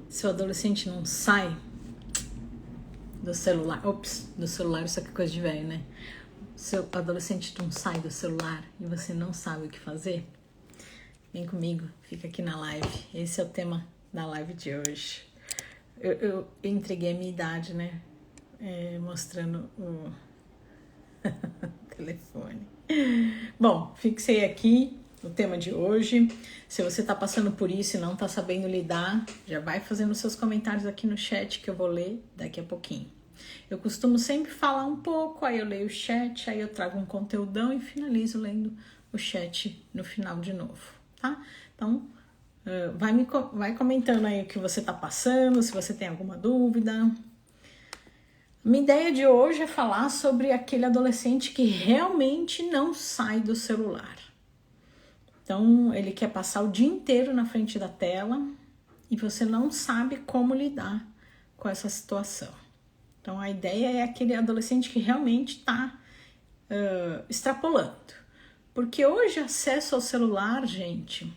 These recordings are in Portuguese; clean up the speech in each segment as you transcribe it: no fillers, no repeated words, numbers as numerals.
Seu adolescente não sai do celular. Ops, do celular, isso aqui é coisa de velho, né? Seu adolescente não sai do celular e você não sabe o que fazer? Vem comigo, fica aqui na live. Esse é o tema da live de hoje. Eu entreguei a minha idade, né? Mostrando o telefone. Bom, fixei aqui o tema de hoje. Se você tá passando por isso e não tá sabendo lidar, já vai fazendo seus comentários aqui no chat que eu vou ler daqui a pouquinho. Eu costumo sempre falar um pouco, aí eu leio o chat, aí eu trago um conteúdão e finalizo lendo o chat no final de novo, tá? Então, vai comentando aí o que você tá passando, se você tem alguma dúvida. Minha ideia de hoje é falar sobre aquele adolescente que realmente não sai do celular. Então, ele quer passar o dia inteiro na frente da tela e você não sabe como lidar com essa situação. Então, a ideia é aquele adolescente que realmente está extrapolando. Porque hoje, acesso ao celular, gente,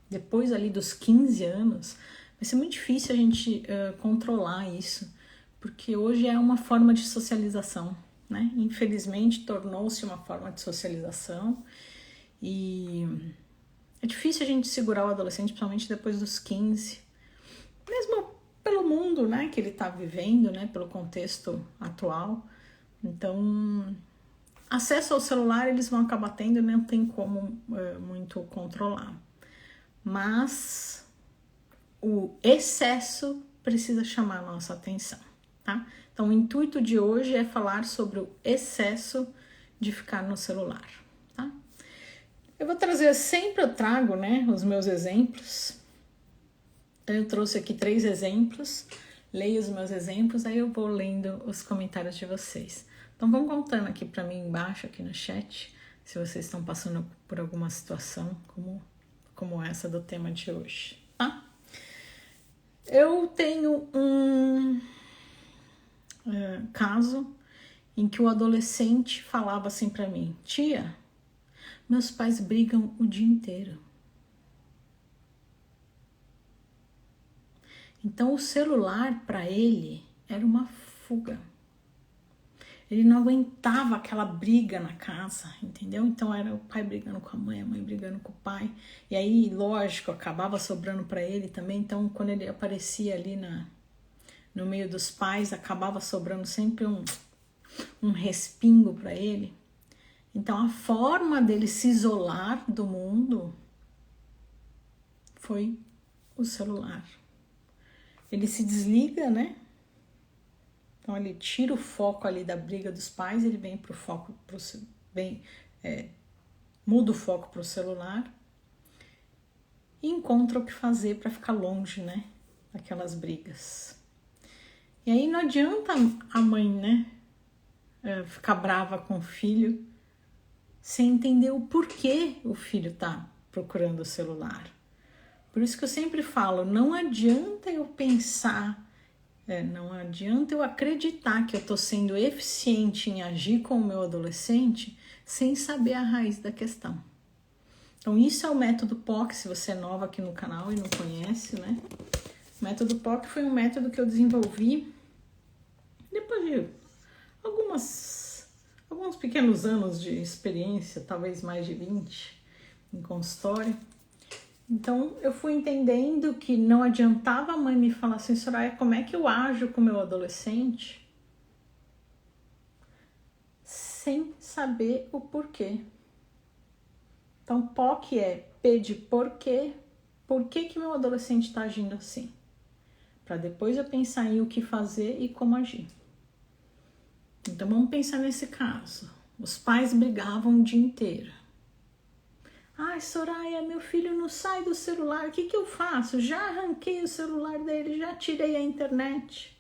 depois ali dos 15 anos, vai ser muito difícil a gente controlar isso. Porque hoje é uma forma de socialização, né? Infelizmente, tornou-se uma forma de socialização e é difícil a gente segurar o adolescente, principalmente depois dos 15. Mesmo pelo mundo, né, que ele está vivendo, né, pelo contexto atual. Então, acesso ao celular eles vão acabar tendo, não tem como muito controlar. Mas o excesso precisa chamar a nossa atenção, tá? Então, o intuito de hoje é falar sobre o excesso de ficar no celular, tá? Eu vou trazer, sempre eu trago, né, os meus exemplos. Eu trouxe aqui 3 exemplos, leio os meus exemplos, aí eu vou lendo os comentários de vocês. Então, vão contando aqui para mim embaixo, aqui no chat, se vocês estão passando por alguma situação como essa do tema de hoje, tá? Eu tenho um caso em que o adolescente falava assim para mim: tia, meus pais brigam o dia inteiro. Então o celular para ele era uma fuga. Ele não aguentava aquela briga na casa, entendeu? Então era o pai brigando com a mãe brigando com o pai. E aí, lógico, acabava sobrando para ele também. Então, quando ele aparecia ali no meio dos pais, acabava sobrando sempre um respingo para ele. Então, a forma dele se isolar do mundo foi o celular. Ele se desliga, né? Então, ele tira o foco ali da briga dos pais, ele vem pro foco, muda o foco pro celular e encontra o que fazer para ficar longe, né? Daquelas brigas. E aí não adianta a mãe, né? Ficar brava com o filho sem entender o porquê o filho tá procurando o celular. Por isso que eu sempre falo, não adianta eu pensar, não adianta eu acreditar que eu tô sendo eficiente em agir com o meu adolescente sem saber a raiz da questão. Então isso é o método POC, se você é nova aqui no canal e não conhece, né? O método POC foi um método que eu desenvolvi depois de alguns pequenos anos de experiência, talvez mais de 20 em consultório. Então, eu fui entendendo que não adiantava a mãe me falar assim: Soraya, como é que eu ajo com o meu adolescente? Sem saber o porquê. Então, POC é P de porquê. Por que meu adolescente está agindo assim? Para depois eu pensar em o que fazer e como agir. Então, vamos pensar nesse caso. Os pais brigavam o dia inteiro. Ai, Soraya, meu filho não sai do celular, o que eu faço? Já arranquei o celular dele, já tirei a internet.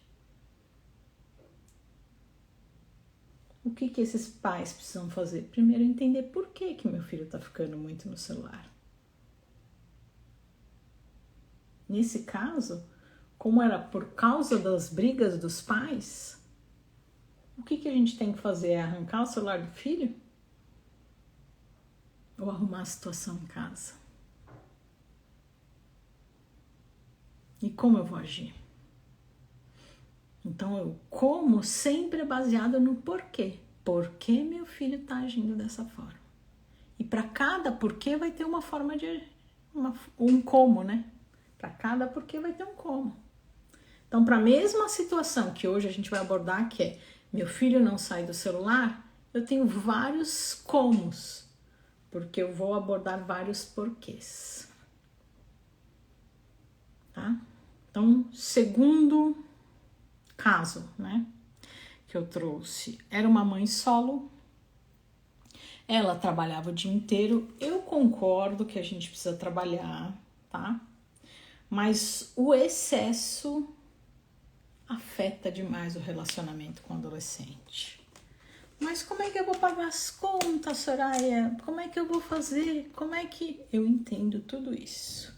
O que esses pais precisam fazer? Primeiro, entender por que meu filho está ficando muito no celular. Nesse caso, como era por causa das brigas dos pais, o que a gente tem que fazer? É arrancar o celular do filho? Ou arrumar a situação em casa? E como eu vou agir? Então, eu como sempre baseado no porquê. Por que meu filho está agindo dessa forma? E para cada porquê vai ter uma forma de... um como, né? Para cada porquê vai ter um como. Então, para a mesma situação que hoje a gente vai abordar, que é meu filho não sai do celular, eu tenho vários comos, porque eu vou abordar vários porquês. Tá? Então, segundo caso, né, que eu trouxe, era uma mãe solo, ela trabalhava o dia inteiro, eu concordo que a gente precisa trabalhar, tá? Mas o excesso afeta demais o relacionamento com o adolescente. Mas como é que eu vou pagar as contas, Soraya? Como é que eu vou fazer? Como é que... Eu entendo tudo isso.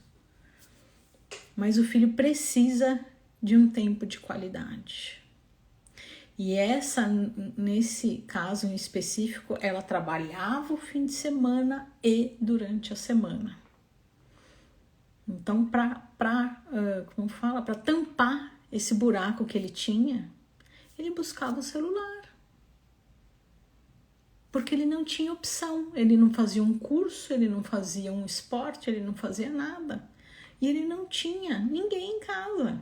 Mas o filho precisa de um tempo de qualidade. E nesse caso em específico, ela trabalhava o fim de semana e durante a semana. Então, como fala, para tampar esse buraco que ele tinha, ele buscava o celular. Porque ele não tinha opção, ele não fazia um curso, ele não fazia um esporte, ele não fazia nada. E ele não tinha ninguém em casa.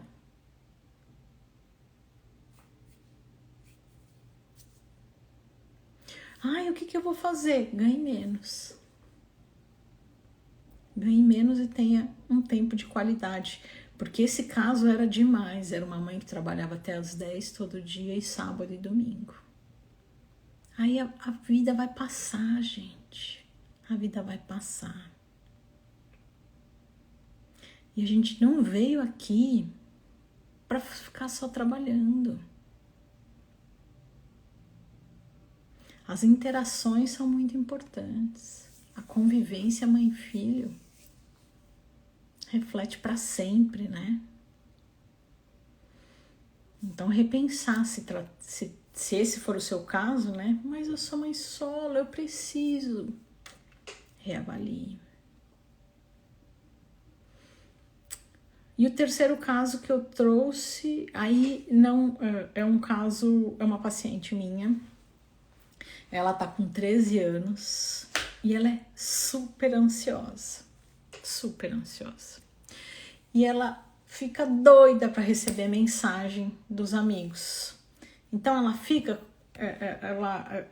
Ai, o que eu vou fazer? Ganhe menos. Ganhe menos e tenha um tempo de qualidade. Porque esse caso era demais. Era uma mãe que trabalhava até as 10 todo dia e sábado e domingo. Aí a vida vai passar, gente. A vida vai passar. E a gente não veio aqui para ficar só trabalhando. As interações são muito importantes. A convivência mãe e filho reflete para sempre, né? Então, repensar se esse for o seu caso, né? Mas eu sou mãe solo, eu preciso. Reavalie. E o terceiro caso que eu trouxe, aí não é um caso, é uma paciente minha. Ela tá com 13 anos e ela é super ansiosa. Super ansiosa. E ela fica doida para receber mensagem dos amigos. Então ela fica,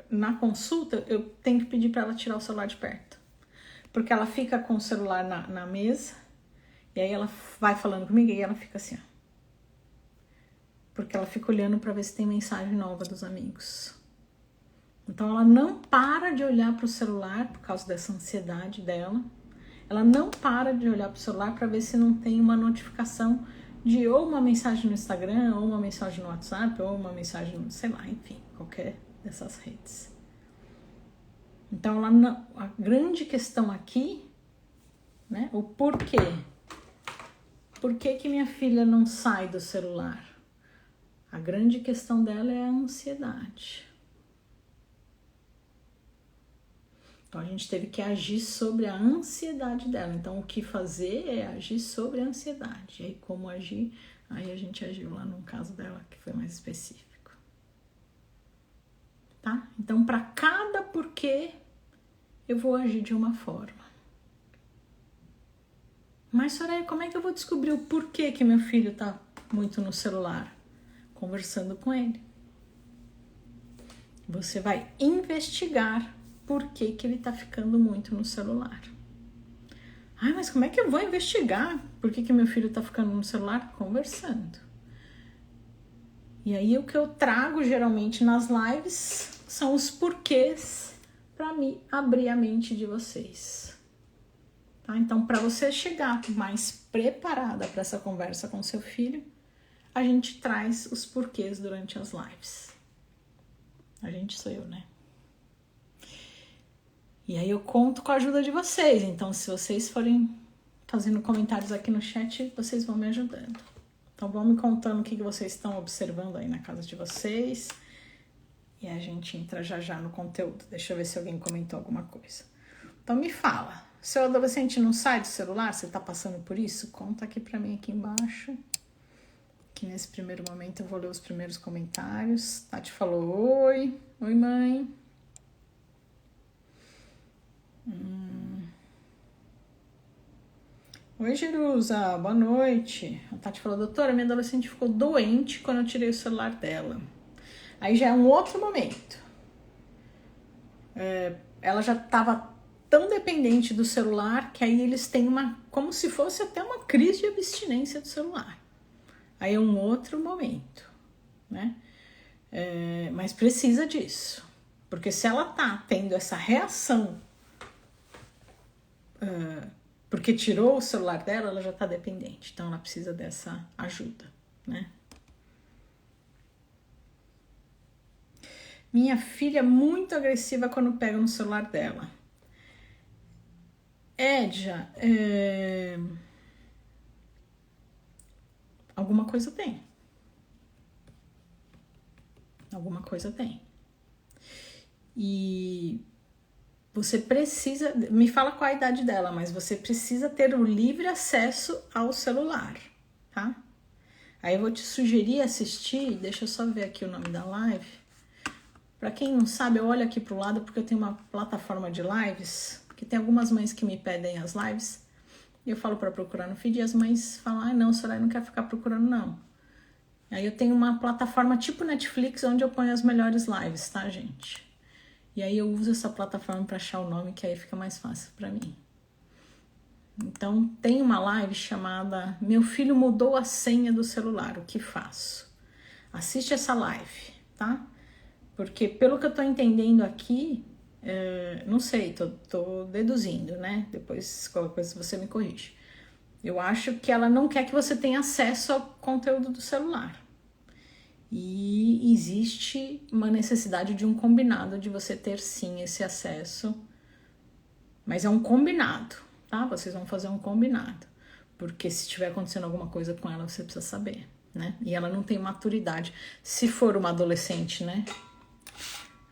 na consulta, eu tenho que pedir para ela tirar o celular de perto. Porque ela fica com o celular na mesa, e aí ela vai falando comigo e ela fica assim, ó. Porque ela fica olhando para ver se tem mensagem nova dos amigos. Então ela não para de olhar para o celular por causa dessa ansiedade dela. Ela não para de olhar para o celular para ver se não tem uma notificação de ou uma mensagem no Instagram, ou uma mensagem no WhatsApp, ou uma mensagem no, sei lá, enfim, qualquer dessas redes. Então, a grande questão aqui, né, o porquê. Por que minha filha não sai do celular? A grande questão dela é a ansiedade. Então, a gente teve que agir sobre a ansiedade dela. Então, o que fazer é agir sobre a ansiedade. E aí, como agir? Aí a gente agiu lá no caso dela, que foi mais específico. Tá? Então, para cada porquê, eu vou agir de uma forma. Mas, Soraya, como é que eu vou descobrir o porquê que meu filho tá muito no celular? Conversando com ele. Você vai investigar por que ele tá ficando muito no celular. Ai, mas como é que eu vou investigar por que meu filho tá ficando no celular? Conversando. E aí o que eu trago geralmente nas lives são os porquês para me abrir a mente de vocês. Tá? Então, para você chegar mais preparada para essa conversa com seu filho, a gente traz os porquês durante as lives. A gente sou eu, né? E aí eu conto com a ajuda de vocês. Então, se vocês forem fazendo comentários aqui no chat, vocês vão me ajudando. Então, vão me contando o que vocês estão observando aí na casa de vocês. E a gente entra já no conteúdo. Deixa eu ver se alguém comentou alguma coisa. Então, me fala. Seu adolescente não sai do celular? Você tá passando por isso? Conta aqui pra mim aqui embaixo. O aqui nesse primeiro momento eu vou ler os primeiros comentários. Tati falou oi. Oi, mãe. Oi, Jerusa, boa noite. A Tati falou, doutora, minha adolescente ficou doente quando eu tirei o celular dela. Aí já é um outro momento. Ela já estava tão dependente do celular que aí eles têm como se fosse até uma crise de abstinência do celular. Aí é um outro momento, né? Mas precisa disso. Porque se ela tá tendo essa reação porque tirou o celular dela, ela já tá dependente. Então ela precisa dessa ajuda, né? Minha filha é muito agressiva quando pega no celular dela. Edja, alguma coisa tem. Alguma coisa tem. E você precisa, me fala qual a idade dela, mas você precisa ter o livre acesso ao celular, tá? Aí eu vou te sugerir assistir, deixa eu só ver aqui o nome da live. Pra quem não sabe, eu olho aqui pro lado porque eu tenho uma plataforma de lives, que tem algumas mães que me pedem as lives, e eu falo pra procurar no feed, e as mães falam, não, Soraya, não quer ficar procurando, não. Aí eu tenho uma plataforma tipo Netflix, onde eu ponho as melhores lives, tá, gente? E aí eu uso essa plataforma para achar o nome, que aí fica mais fácil para mim. Então, tem uma live chamada Meu Filho Mudou a Senha do Celular, o que faço? Assiste essa live, tá? Porque pelo que eu tô entendendo aqui, não sei, tô deduzindo, né? Depois, qualquer coisa você me corrige. Eu acho que ela não quer que você tenha acesso ao conteúdo do celular. E existe uma necessidade de um combinado de você ter sim esse acesso, mas é um combinado, tá? Vocês vão fazer um combinado, porque se estiver acontecendo alguma coisa com ela, você precisa saber, né? E ela não tem maturidade. Se for uma adolescente, né?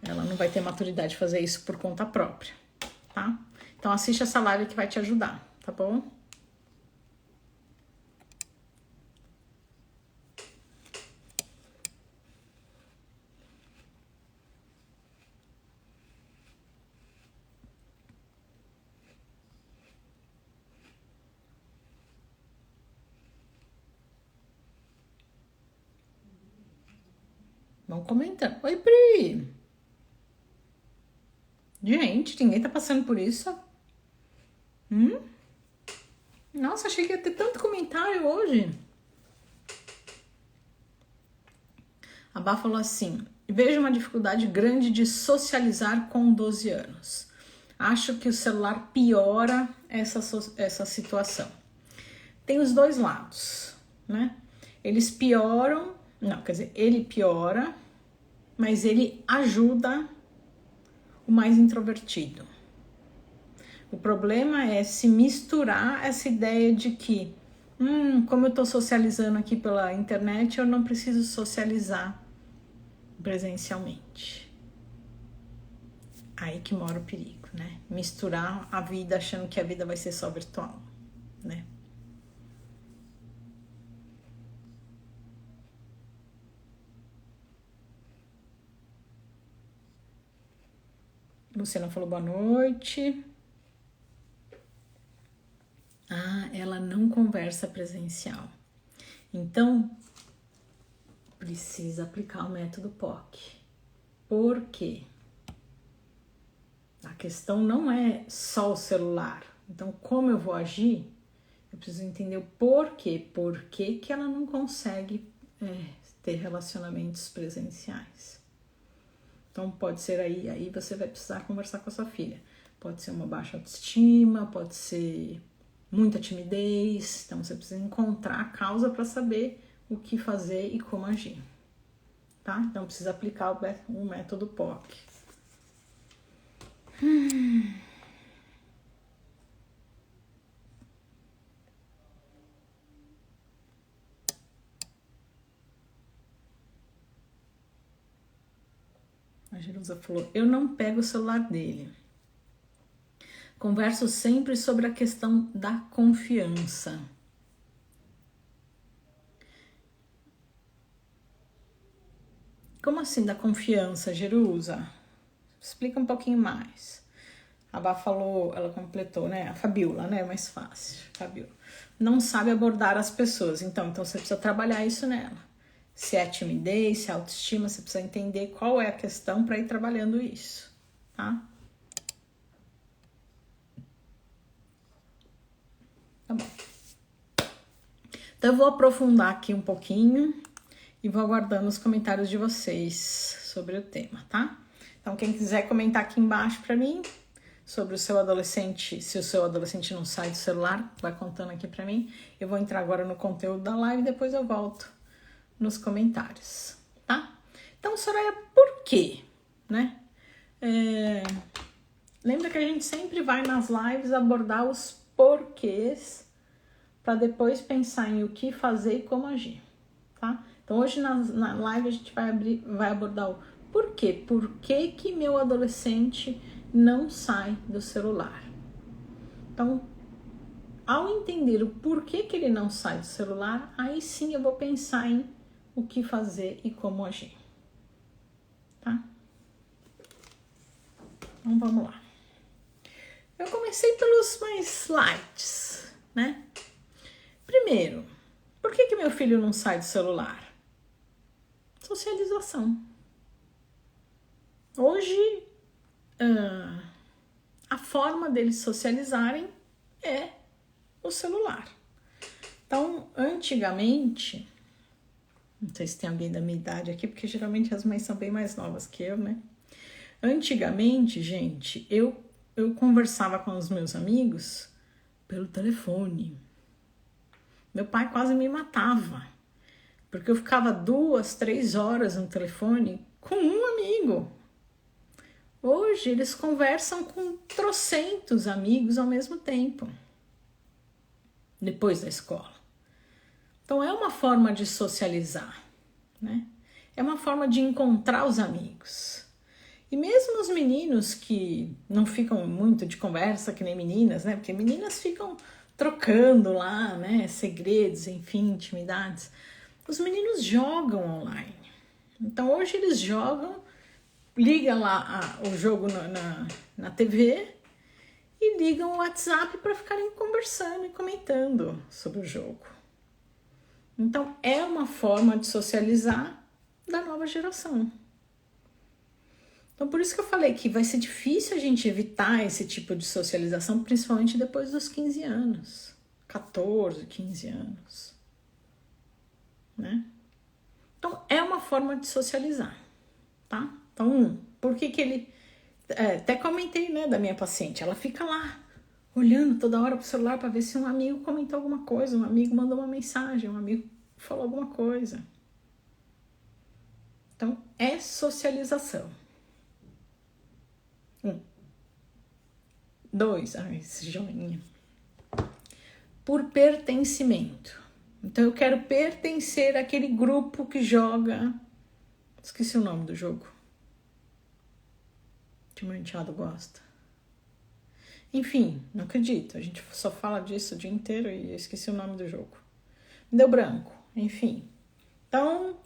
Ela não vai ter maturidade de fazer isso por conta própria, tá? Então assiste essa live que vai te ajudar, tá bom? Vão comentando. Oi, Pri! Gente, ninguém tá passando por isso? Nossa, achei que ia ter tanto comentário hoje. A Bá falou assim, vejo uma dificuldade grande de socializar com 12 anos. Acho que o celular piora essa situação. Tem os dois lados, né? Eles pioram, não, quer dizer, ele piora, mas ele ajuda o mais introvertido. O problema é se misturar essa ideia de que, como eu tô socializando aqui pela internet, eu não preciso socializar presencialmente. Aí que mora o perigo, né? Misturar a vida achando que a vida vai ser só virtual, né? Você não falou boa noite. Ela não conversa presencial. Então, precisa aplicar o método POC. Por quê? A questão não é só o celular. Então, como eu vou agir? Eu preciso entender o porquê. Por que ela não consegue ter relacionamentos presenciais? Então, pode ser aí você vai precisar conversar com a sua filha. Pode ser uma baixa autoestima, pode ser muita timidez. Então, você precisa encontrar a causa para saber o que fazer e como agir. Tá? Então, precisa aplicar o método POC. A Jerusa falou, eu não pego o celular dele. Converso sempre sobre a questão da confiança. Como assim da confiança, Jerusa? Explica um pouquinho mais. A Bá falou, ela completou, né? A Fabiola, né? Mais fácil. Fabiola. Não sabe abordar as pessoas. Então você precisa trabalhar isso nela. Se é timidez, se é autoestima, você precisa entender qual é a questão para ir trabalhando isso, tá? Tá bom. Então eu vou aprofundar aqui um pouquinho e vou aguardando os comentários de vocês sobre o tema, tá? Então quem quiser comentar aqui embaixo para mim sobre o seu adolescente, se o seu adolescente não sai do celular, vai contando aqui para mim. Eu vou entrar agora no conteúdo da live e depois eu volto nos comentários, tá? Então, Soraya, por quê? Né? Lembra que a gente sempre vai nas lives abordar os porquês para depois pensar em o que fazer e como agir, tá? Então, hoje na live a gente vai abordar o porquê. Por que meu adolescente não sai do celular? Então, ao entender o porquê que ele não sai do celular, aí sim eu vou pensar em o que fazer e como agir, tá? Então, vamos lá. Eu comecei pelos mais lights, né? Primeiro, por que meu filho não sai do celular? Socialização. Hoje, a forma deles socializarem é o celular. Então, antigamente, não sei se tem alguém da minha idade aqui, porque geralmente as mães são bem mais novas que eu, né? Antigamente, gente, eu conversava com os meus amigos pelo telefone. Meu pai quase me matava, porque eu ficava 2, 3 horas no telefone com um amigo. Hoje eles conversam com trocentos amigos ao mesmo tempo, depois da escola. Então é uma forma de socializar, né? É uma forma de encontrar os amigos. E mesmo os meninos que não ficam muito de conversa, que nem meninas, né? Porque meninas ficam trocando lá, né? Segredos, enfim, intimidades. Os meninos jogam online. Então hoje eles jogam, ligam lá o jogo na TV e ligam o WhatsApp para ficarem conversando e comentando sobre o jogo. Então é uma forma de socializar da nova geração. Então, por isso que eu falei que vai ser difícil a gente evitar esse tipo de socialização, principalmente depois dos 15 anos. 14, 15 anos. Né? Então, é uma forma de socializar, tá? Então, por que ele... até comentei, né, da minha paciente. Ela fica lá, olhando toda hora pro celular para ver se um amigo comentou alguma coisa, um amigo mandou uma mensagem, um amigo falou alguma coisa. Então, é socialização. 2, esse joinha. Por pertencimento. Então eu quero pertencer àquele grupo que joga. Esqueci o nome do jogo. Que meu enteado gosta. Enfim, não acredito. A gente só fala disso o dia inteiro e eu esqueci o nome do jogo. Me deu branco. Enfim. Então,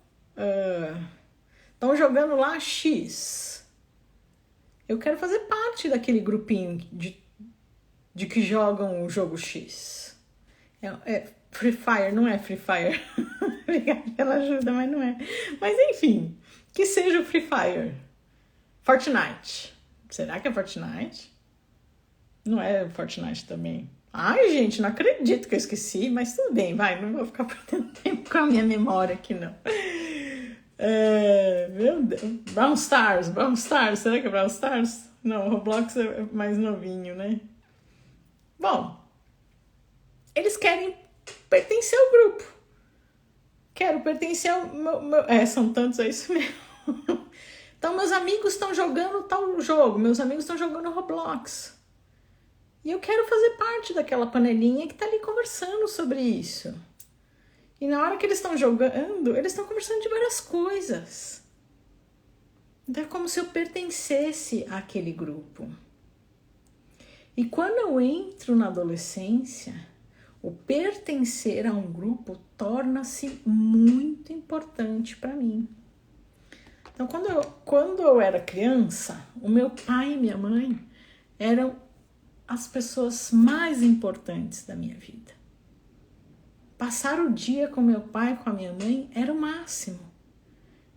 estão jogando lá X. Eu quero fazer parte daquele grupinho de que jogam o jogo X. É Free Fire, não é Free Fire. Obrigada pela ajuda, mas não é. Mas enfim, que seja o Free Fire. Fortnite. Será que é Fortnite? Não é Fortnite também. Ai, gente, não acredito que eu esqueci, mas tudo bem, vai. Não vou ficar perdendo tempo com a minha memória aqui, não. Meu Deus. Brawl Stars. Será que é Brawl Stars? Não, Roblox é mais novinho, né? Bom, eles querem pertencer ao grupo. Quero pertencer ao meu... são tantos, é isso mesmo. Então, meus amigos estão jogando tal jogo, meus amigos estão jogando Roblox. E eu quero fazer parte daquela panelinha que tá ali conversando sobre isso. E na hora que eles estão jogando, eles estão conversando de várias coisas. Então é como se eu pertencesse àquele grupo. E quando eu entro na adolescência, o pertencer a um grupo torna-se muito importante para mim. Então, quando eu era criança, o meu pai e minha mãe eram as pessoas mais importantes da minha vida. Passar o dia com meu pai e com a minha mãe era o máximo.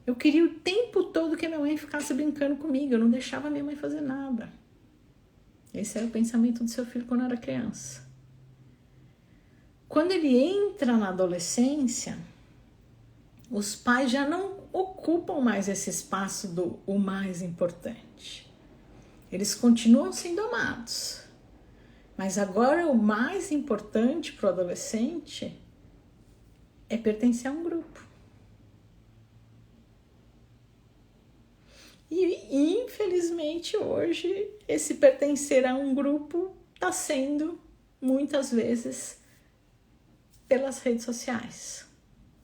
Eu queria o tempo todo que a minha mãe ficasse brincando comigo. Eu não deixava a minha mãe fazer nada. Esse era o pensamento do seu filho quando era criança. Quando ele entra na adolescência, os pais já não ocupam mais esse espaço do o mais importante. Eles continuam sendo amados. Mas agora o mais importante para o adolescente é pertencer a um grupo. E infelizmente hoje esse pertencer a um grupo está sendo muitas vezes pelas redes sociais,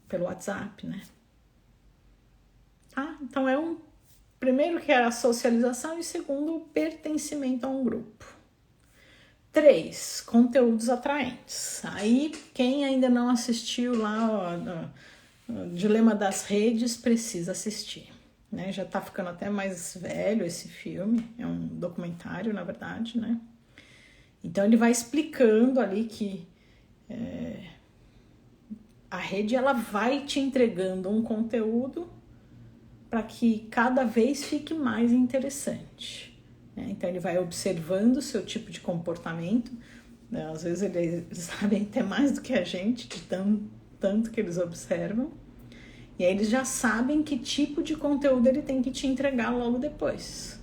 pelo WhatsApp, né? Tá? Então primeiro que é a socialização e segundo o pertencimento a um grupo. 3, conteúdos atraentes. Aí quem ainda não assistiu lá o Dilema das Redes precisa assistir. Né? Já tá ficando até mais velho esse filme, é um documentário, na verdade, né? Então ele vai explicando ali que a rede ela vai te entregando um conteúdo para que cada vez fique mais interessante. Né? Então ele vai observando o seu tipo de comportamento, né? Às vezes eles sabem até mais do que a gente, de tanto que eles observam. E aí eles já sabem que tipo de conteúdo ele tem que te entregar logo depois.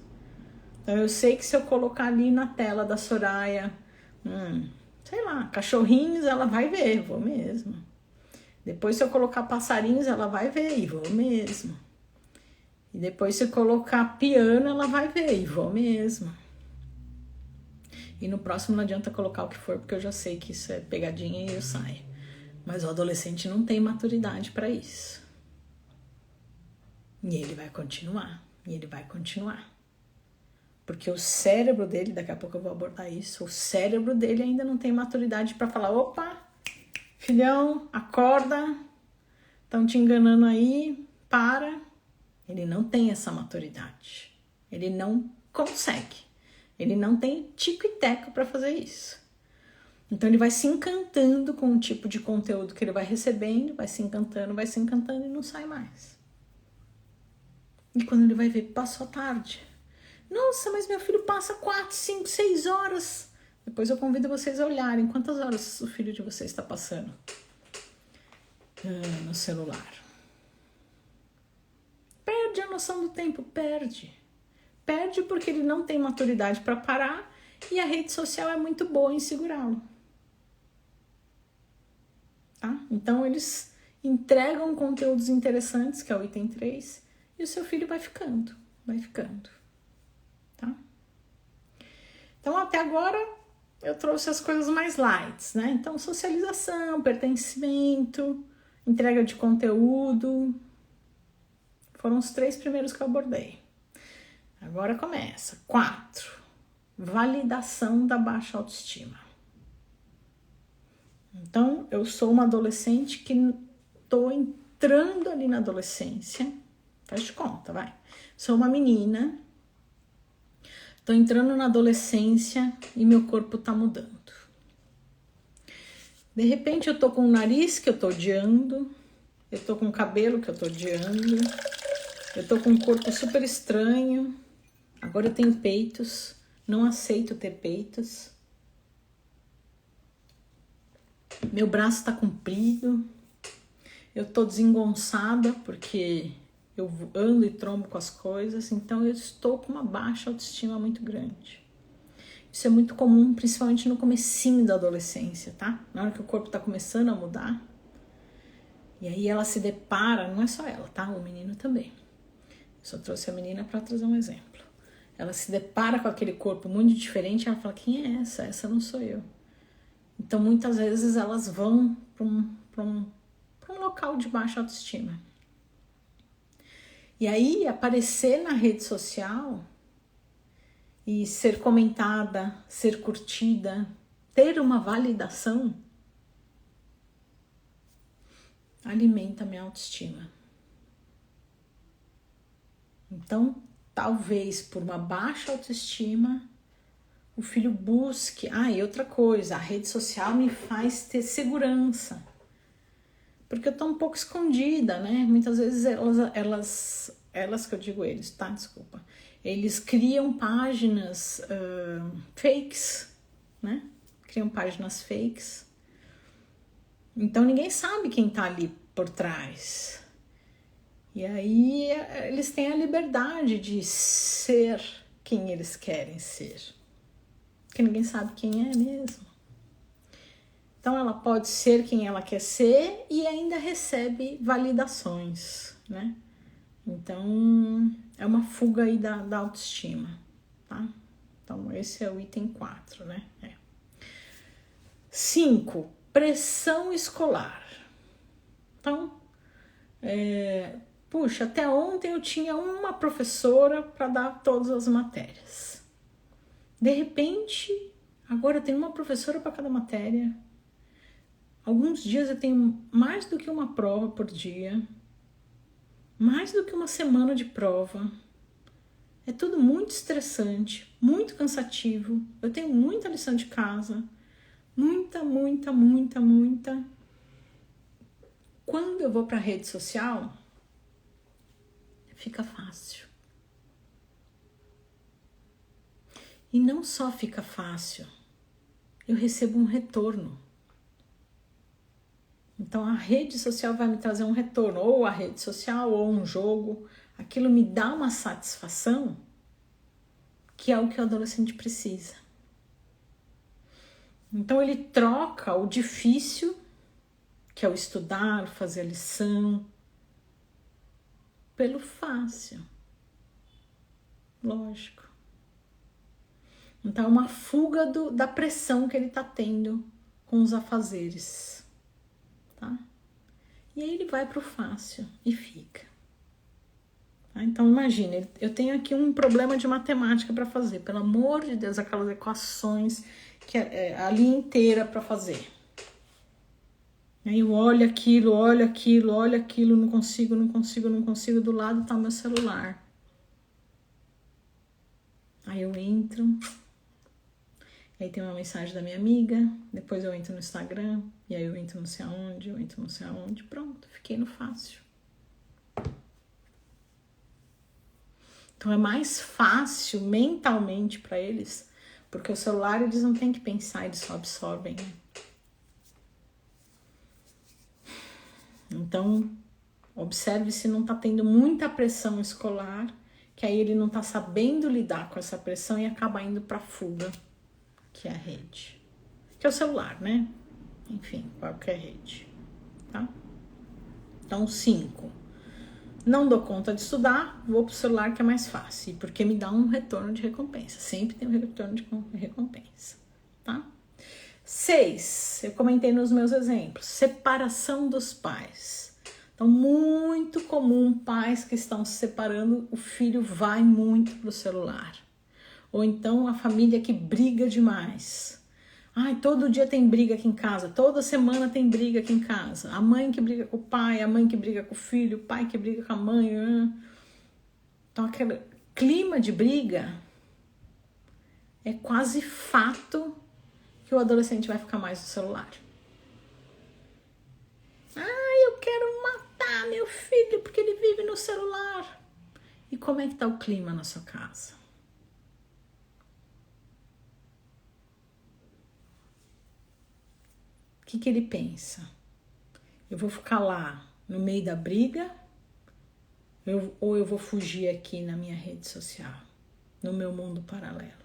Então eu sei que se eu colocar ali na tela da Soraya, sei lá, cachorrinhos, ela vai ver, vou mesmo. Depois se eu colocar passarinhos, ela vai ver e vou mesmo. E depois se eu colocar piano, ela vai ver e vou mesmo. E no próximo não adianta colocar o que for, porque eu já sei que isso é pegadinha e eu saio. Mas o adolescente não tem maturidade para isso. E ele vai continuar, e ele vai continuar. Porque o cérebro dele, daqui a pouco eu vou abordar isso, o cérebro dele ainda não tem maturidade para falar, opa, filhão, acorda, estão te enganando aí, para. Ele não tem essa maturidade, ele não consegue, ele não tem tico e teco para fazer isso. Então ele vai se encantando com o tipo de conteúdo que ele vai recebendo, vai se encantando e não sai mais. E quando ele vai ver, passou a tarde. Nossa, mas meu filho passa 4, 5, 6 horas. Depois eu convido vocês a olharem quantas horas o filho de vocês está passando no celular. Perde a noção do tempo, perde. Perde porque ele não tem maturidade para parar e a rede social é muito boa em segurá-lo. Tá? Então eles entregam conteúdos interessantes, que é o item 3, e o seu filho vai ficando. Tá? Então até agora eu trouxe as coisas mais light, né? Então socialização, pertencimento, entrega de conteúdo, foram os 3 primeiros que eu abordei. Agora começa. 4, validação da baixa autoestima. Então eu sou uma adolescente que tô entrando ali na adolescência, faz de conta, vai. Sou uma menina, tô entrando na adolescência e meu corpo tá mudando. De repente eu tô com um nariz que eu tô odiando, eu tô com um cabelo que eu tô odiando, eu tô com um corpo super estranho, agora eu tenho peitos, não aceito ter peitos. Meu braço tá comprido, eu tô desengonçada porque eu ando e trombo com as coisas, então eu estou com uma baixa autoestima muito grande. Isso é muito comum, principalmente no comecinho da adolescência, tá? Na hora que o corpo tá começando a mudar. E aí ela se depara, não é só ela, tá? O menino também. Eu só trouxe a menina para trazer um exemplo. Ela se depara com aquele corpo muito diferente e ela fala, quem é essa? Essa não sou eu. Então muitas vezes elas vão para um local de baixa autoestima. E aí aparecer na rede social e ser comentada, ser curtida, ter uma validação, alimenta a minha autoestima. Então, talvez por uma baixa autoestima, o filho busque. E outra coisa, a rede social me faz ter segurança. Porque eu tô um pouco escondida, né? Muitas vezes elas que eu digo eles, tá? Desculpa. Eles criam páginas fakes, né? Criam páginas fakes. Então ninguém sabe quem tá ali por trás. E aí eles têm a liberdade de ser quem eles querem ser. Porque ninguém sabe quem é mesmo. Então ela pode ser quem ela quer ser e ainda recebe validações, né? Então é uma fuga aí da autoestima, tá? Então esse é o item 4, né? 5, pressão escolar. Então, puxa, até ontem eu tinha uma professora para dar todas as matérias. De repente, agora eu tenho uma professora para cada matéria. Alguns dias eu tenho mais do que uma prova por dia, mais do que uma semana de prova. É tudo muito estressante, muito cansativo. Eu tenho muita lição de casa, muita. Quando eu vou para a rede social, fica fácil. E não só fica fácil, eu recebo um retorno. Então a rede social vai me trazer um retorno, ou a rede social, ou um jogo. Aquilo me dá uma satisfação, que é o que o adolescente precisa. Então ele troca o difícil, que é o estudar, fazer a lição, pelo fácil. Lógico. Então é uma fuga da pressão que ele está tendo com os afazeres. Tá? E aí ele vai para o fácil e fica. Tá? Então imagine, eu tenho aqui um problema de matemática para fazer, pelo amor de Deus, aquelas equações que é a linha inteira para fazer. Aí eu olho aquilo, não consigo, do lado tá o meu celular. Aí eu entro, aí tem uma mensagem da minha amiga, depois eu entro no Instagram, e aí eu entro não sei aonde, pronto, fiquei no fácil. Então é mais fácil mentalmente para eles, porque o celular eles não têm que pensar, eles só absorvem. Né? Então, observe se não tá tendo muita pressão escolar, que aí ele não tá sabendo lidar com essa pressão e acaba indo pra fuga, que é a rede. Que é o celular, né? Enfim, qualquer rede, tá? Então, 5. Não dou conta de estudar, vou pro celular que é mais fácil, porque me dá um retorno de recompensa. Sempre tem um retorno de recompensa, tá? 6, eu comentei nos meus exemplos, separação dos pais. Então, muito comum, pais que estão se separando, o filho vai muito pro celular. Ou então a família que briga demais. Todo dia tem briga aqui em casa, toda semana tem briga aqui em casa. A mãe que briga com o pai, a mãe que briga com o filho, o pai que briga com a mãe. Então, aquele clima de briga é quase fato que o adolescente vai ficar mais no celular. Eu quero matar meu filho porque ele vive no celular. E como é que tá o clima na sua casa? O que ele pensa? Eu vou ficar lá no meio da briga ou eu vou fugir aqui na minha rede social, no meu mundo paralelo?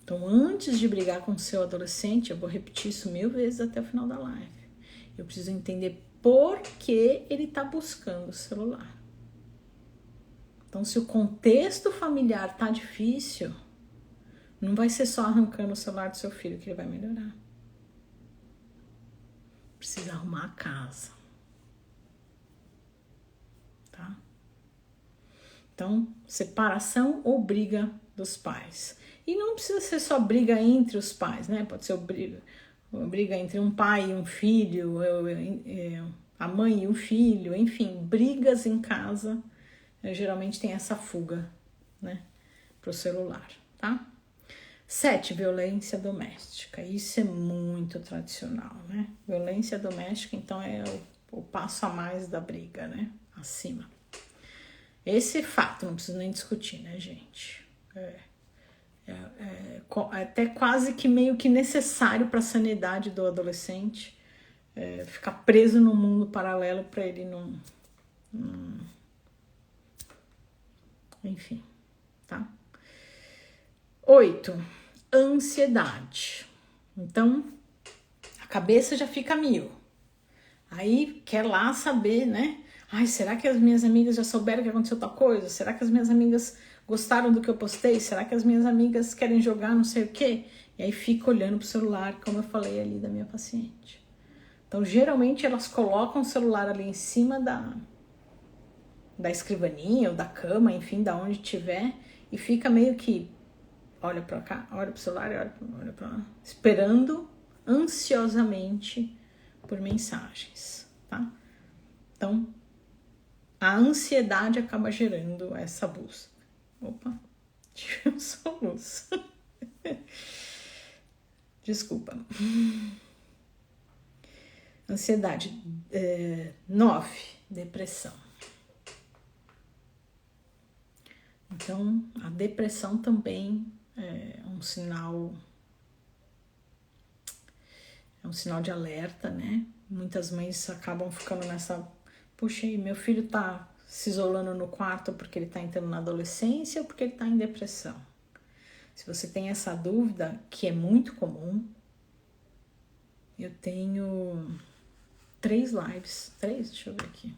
Então, antes de brigar com o seu adolescente, eu vou repetir isso 1000 vezes até o final da live. Eu preciso entender por que ele está buscando o celular. Então, se o contexto familiar tá difícil, não vai ser só arrancando o celular do seu filho que ele vai melhorar. Precisa arrumar a casa. Tá? Então, separação ou briga dos pais. E não precisa ser só briga entre os pais, né? Pode ser briga entre um pai e um filho, a mãe e o filho, enfim, brigas em casa, geralmente tem essa fuga, né, pro celular, tá? 7, violência doméstica. Isso é muito tradicional, né? Violência doméstica, então, é o passo a mais da briga, né? Acima. Esse é fato, não preciso nem discutir, né, gente? É até quase que meio que necessário para a sanidade do adolescente ficar preso num mundo paralelo para ele não... Enfim, tá? 8, ansiedade. Então, a cabeça já fica a mil. Aí quer lá saber, né? Ai, será que as minhas amigas já souberam que aconteceu tal coisa? Será que as minhas amigas gostaram do que eu postei? Será que as minhas amigas querem jogar não sei o quê? E aí fica olhando pro celular, como eu falei ali da minha paciente. Então, geralmente, elas colocam o celular ali em cima da escrivaninha ou da cama, enfim, da onde tiver, e fica meio que olha pra cá, olha pro celular e olha pra lá, esperando ansiosamente por mensagens, tá? Então, a ansiedade acaba gerando essa busca. Opa, tive um soluço. Desculpa. Ansiedade. 9, depressão. Então, a depressão também é um sinal de alerta, né? Muitas mães acabam ficando nessa... Puxa, meu filho tá se isolando no quarto porque ele tá entrando na adolescência ou porque ele tá em depressão? Se você tem essa dúvida, que é muito comum, eu tenho 3 lives. 3? Deixa eu ver aqui.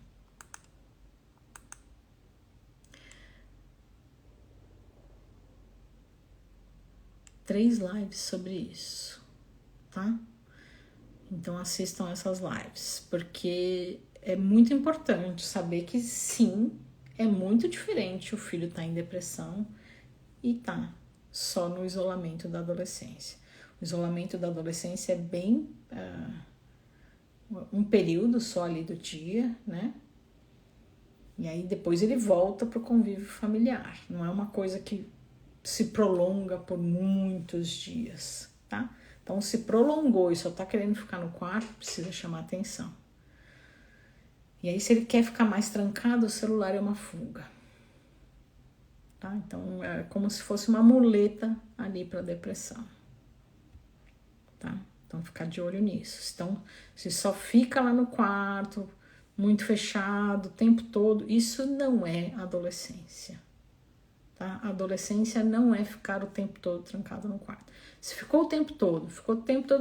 Três lives sobre isso, tá? Então assistam essas lives, porque é muito importante saber que sim, é muito diferente o filho tá em depressão e tá só no isolamento da adolescência. O isolamento da adolescência é bem um período só ali do dia, né? E aí depois ele volta pro convívio familiar. Não é uma coisa que se prolonga por muitos dias, tá? Então, se prolongou e só tá querendo ficar no quarto, precisa chamar atenção. E aí, se ele quer ficar mais trancado, o celular é uma fuga, tá? Então, é como se fosse uma muleta ali para depressão, tá? Então, ficar de olho nisso. Então, se só fica lá no quarto, muito fechado, o tempo todo, isso não é adolescência. Tá? A adolescência não é ficar o tempo todo trancado no quarto. Se ficou o tempo todo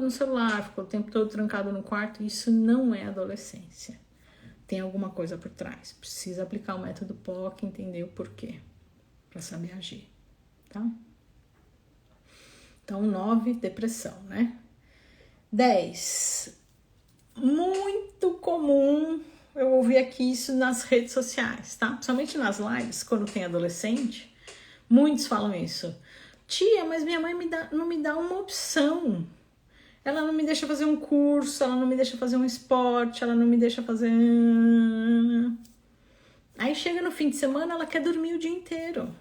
no celular, ficou o tempo todo trancado no quarto, isso não é adolescência. Tem alguma coisa por trás. Precisa aplicar o método POC, entender o porquê, para saber agir, tá? Então, 9, depressão, né? 10, muito comum eu ouvir aqui isso nas redes sociais, tá? Principalmente nas lives, quando tem adolescente. Muitos falam isso. Tia, mas minha mãe não me dá uma opção. Ela não me deixa fazer um curso, ela não me deixa fazer um esporte, ela não me deixa fazer... Aí chega no fim de semana, ela quer dormir o dia inteiro.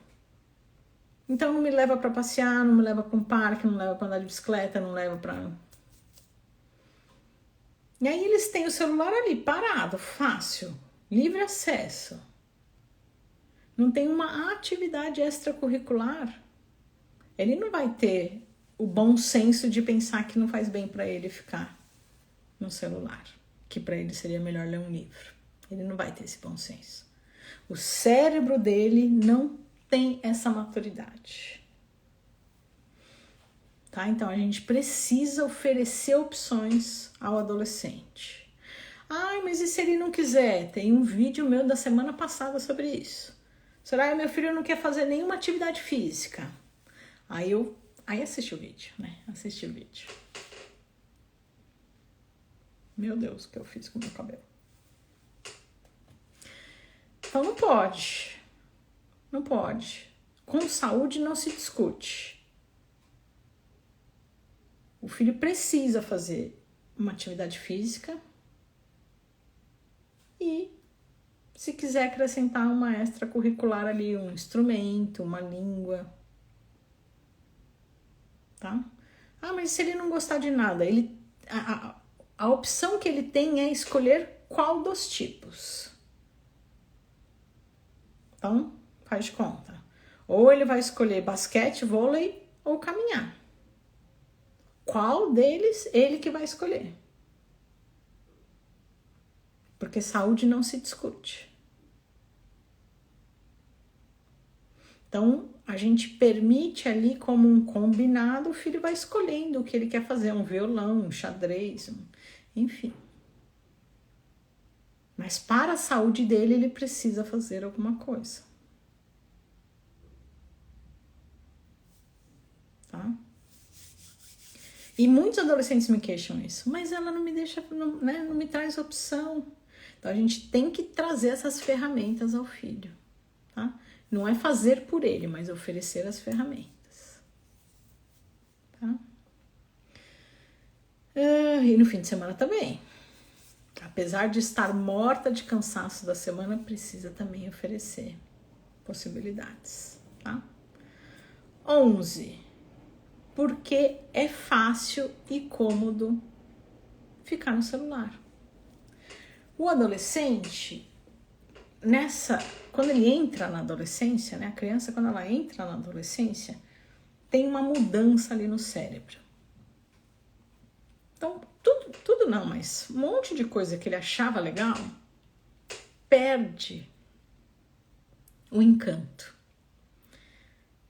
Então não me leva pra passear, não me leva pra um parque, não me leva pra andar de bicicleta, não leva pra... E aí eles têm o celular ali, parado, fácil, livre acesso. Não tem uma atividade extracurricular, ele não vai ter o bom senso de pensar que não faz bem para ele ficar no celular, que para ele seria melhor ler um livro. Ele não vai ter esse bom senso. O cérebro dele não tem essa maturidade. Tá? Então a gente precisa oferecer opções ao adolescente. Ai, mas e se ele não quiser? Tem um vídeo meu da semana passada sobre isso. Será que meu filho não quer fazer nenhuma atividade física? Aí assisti o vídeo, né? Assisti o vídeo. Meu Deus, o que eu fiz com o meu cabelo? Então não pode. Não pode. Com saúde não se discute. O filho precisa fazer uma atividade física. Se quiser acrescentar uma extracurricular ali, um instrumento, uma língua, tá? Ah, mas se ele não gostar de nada, a opção que ele tem é escolher qual dos tipos. Então, faz de conta. Ou ele vai escolher basquete, vôlei ou caminhar. Qual deles ele que vai escolher? Porque saúde não se discute. Então, a gente permite ali como um combinado, o filho vai escolhendo o que ele quer fazer, um violão, um xadrez, enfim. Mas para a saúde dele, ele precisa fazer alguma coisa. Tá? E muitos adolescentes me queixam isso, mas ela não me deixa, não me traz opção. Então, a gente tem que trazer essas ferramentas ao filho, tá? Não é fazer por ele, mas oferecer as ferramentas. Tá? E no fim de semana também. Apesar de estar morta de cansaço da semana, precisa também oferecer possibilidades. Tá? 11. Porque é fácil e cômodo ficar no celular. O adolescente, quando ele entra na adolescência, né, a criança, quando ela entra na adolescência, tem uma mudança ali no cérebro. Então, tudo não, mas um monte de coisa que ele achava legal perde o encanto.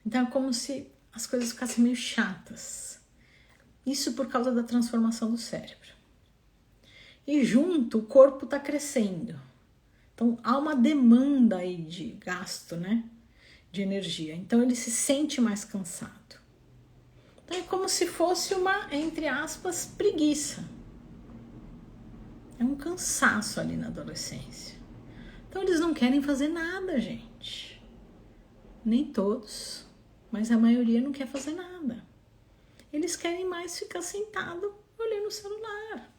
Então, é como se as coisas ficassem meio chatas. Isso por causa da transformação do cérebro. E junto, o corpo está crescendo. Então, há uma demanda aí de gasto, né? De energia. Então, ele se sente mais cansado. Então, é como se fosse uma, entre aspas, preguiça. É um cansaço ali na adolescência. Então, eles não querem fazer nada, gente. Nem todos, mas a maioria não quer fazer nada. Eles querem mais ficar sentado olhando o celular.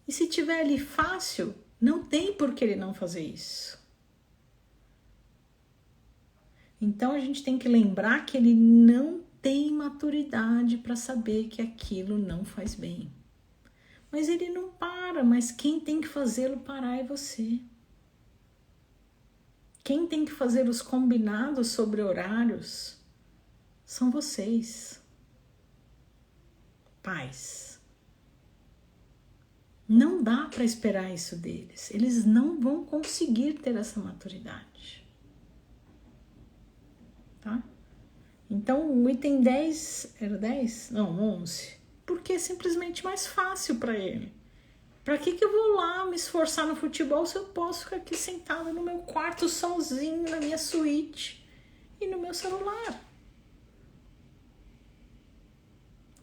E se tiver ali fácil, não tem por que ele não fazer isso. Então a gente tem que lembrar que ele não tem maturidade para saber que aquilo não faz bem. Mas ele não para, mas quem tem que fazê-lo parar é você. Quem tem que fazer os combinados sobre horários são vocês, pais. Não dá para esperar isso deles. Eles não vão conseguir ter essa maturidade. Tá? Então, o item 10, era 10? Não, 11. Porque é simplesmente mais fácil para ele. Para que eu vou lá me esforçar no futebol se eu posso ficar aqui sentada no meu quarto sozinho, na minha suíte e no meu celular?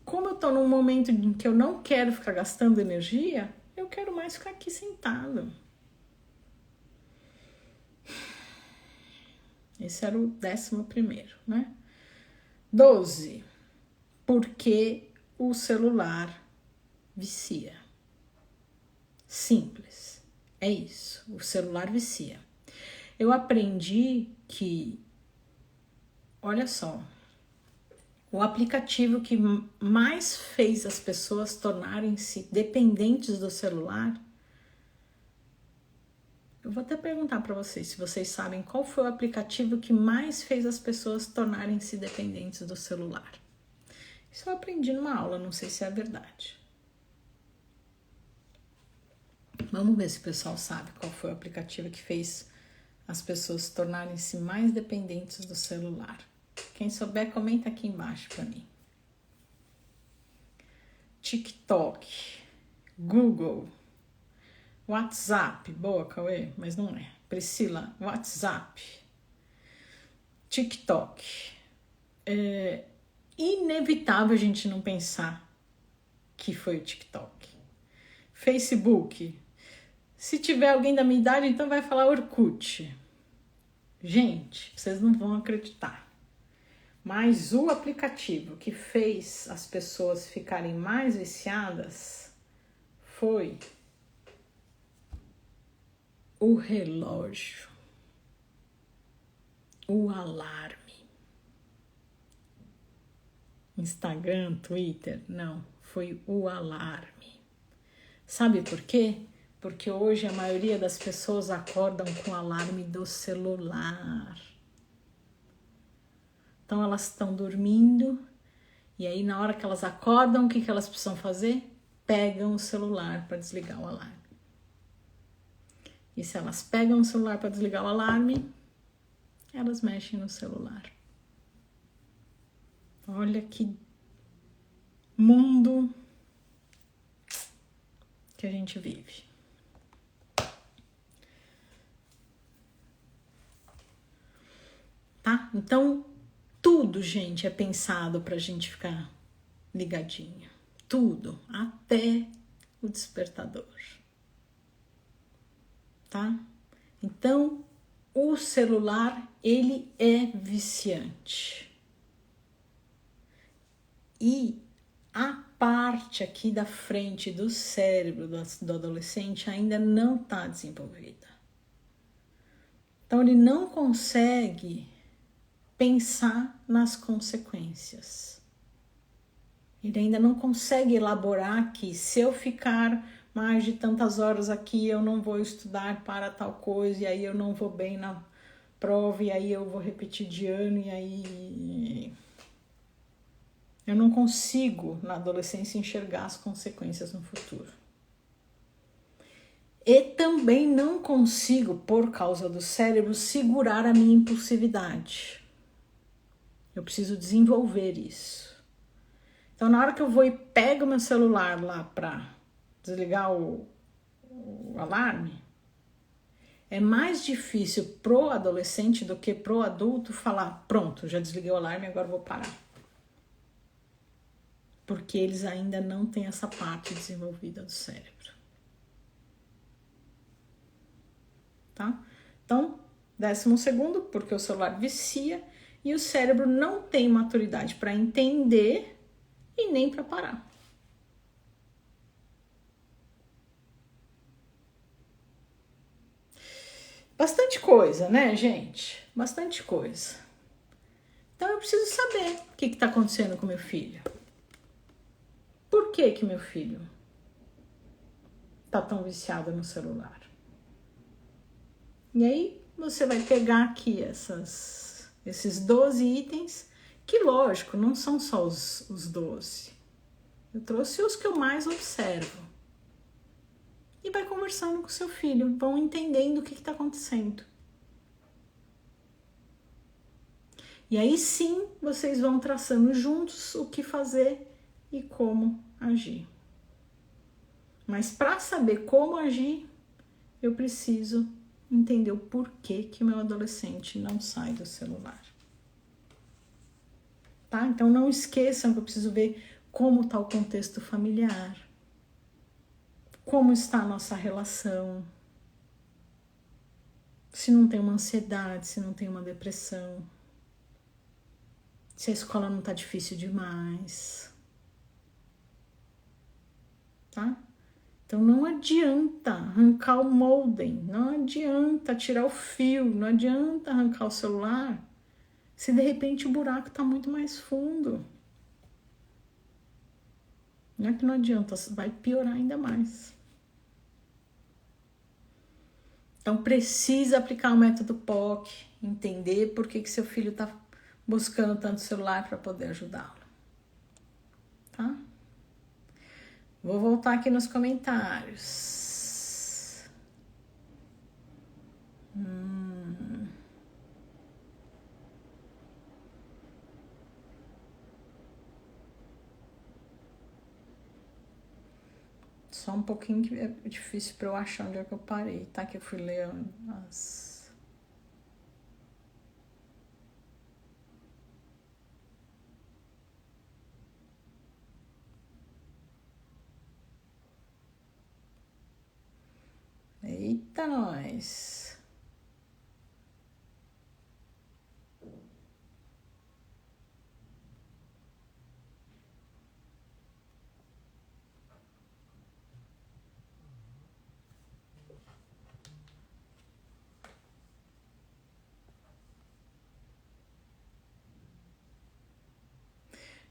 Como eu estou num momento em que eu não quero ficar gastando energia, eu quero mais ficar aqui sentado. Esse era o 11º, né? 12. Porque o celular vicia. Simples. É isso. O celular vicia. Eu aprendi que, olha só, o aplicativo que mais fez as pessoas tornarem-se dependentes do celular, eu vou até perguntar para vocês se vocês sabem qual foi o aplicativo que mais fez as pessoas tornarem-se dependentes do celular. Isso eu aprendi numa aula, não sei se é verdade. Vamos ver se o pessoal sabe qual foi o aplicativo que fez as pessoas tornarem-se mais dependentes do celular. Quem souber, comenta aqui embaixo para mim. TikTok, Google, WhatsApp, boa, Cauê, mas não é. Priscila, WhatsApp, TikTok. É inevitável a gente não pensar que foi o TikTok. Facebook. Se tiver alguém da minha idade, então vai falar Orkut. Gente, vocês não vão acreditar. Mas o aplicativo que fez as pessoas ficarem mais viciadas foi o relógio, o alarme. Instagram, Twitter, não, foi o alarme. Sabe por quê? Porque hoje a maioria das pessoas acordam com o alarme do celular. Então elas estão dormindo e aí na hora que elas acordam, o que elas precisam fazer? Pegam o celular para desligar o alarme. E se elas pegam o celular para desligar o alarme, elas mexem no celular. Olha que mundo que a gente vive. Tá? Então, tudo, gente, é pensado pra gente ficar ligadinho. Tudo, até o despertador. Tá? Então, o celular, ele é viciante. E a parte aqui da frente do cérebro do adolescente ainda não está desenvolvida. Então, ele não consegue pensar nas consequências. Ele ainda não consegue elaborar que se eu ficar mais de tantas horas aqui, eu não vou estudar para tal coisa, e aí eu não vou bem na prova, e aí eu vou repetir de ano, e aí eu não consigo, na adolescência, enxergar as consequências no futuro. E também não consigo, por causa do cérebro, segurar a minha impulsividade. Eu preciso desenvolver isso. Então, na hora que eu vou e pego meu celular lá para desligar o alarme, é mais difícil pro adolescente do que pro adulto falar: pronto, já desliguei o alarme, agora vou parar. Porque eles ainda não têm essa parte desenvolvida do cérebro. Tá? Então, 12º, porque o celular vicia e o cérebro não tem maturidade para entender e nem para parar. Bastante coisa, né, gente? Bastante coisa. Então eu preciso saber o que está acontecendo com meu filho. Por que meu filho está tão viciado no celular? E aí você vai pegar aqui esses 12 itens, que lógico, não são só os 12. Eu trouxe os que eu mais observo. E vai conversando com seu filho, vão entendendo o que está acontecendo. E aí sim, vocês vão traçando juntos o que fazer e como agir. Mas para saber como agir, eu preciso entender o porquê que meu adolescente não sai do celular. Tá? Então não esqueçam que eu preciso ver como está o contexto familiar, como está a nossa relação, se não tem uma ansiedade, se não tem uma depressão, se a escola não está difícil demais, tá? Então não adianta arrancar o modem, não adianta tirar o fio, não adianta arrancar o celular, se de repente o buraco está muito mais fundo. Não é que não adianta, vai piorar ainda mais. Então precisa aplicar o método POC, entender por que seu filho está buscando tanto celular para poder ajudá-lo. Tá? Vou voltar aqui nos comentários. Só um pouquinho que é difícil para eu achar onde é que eu parei, tá? Que eu fui ler as... Eita, nós!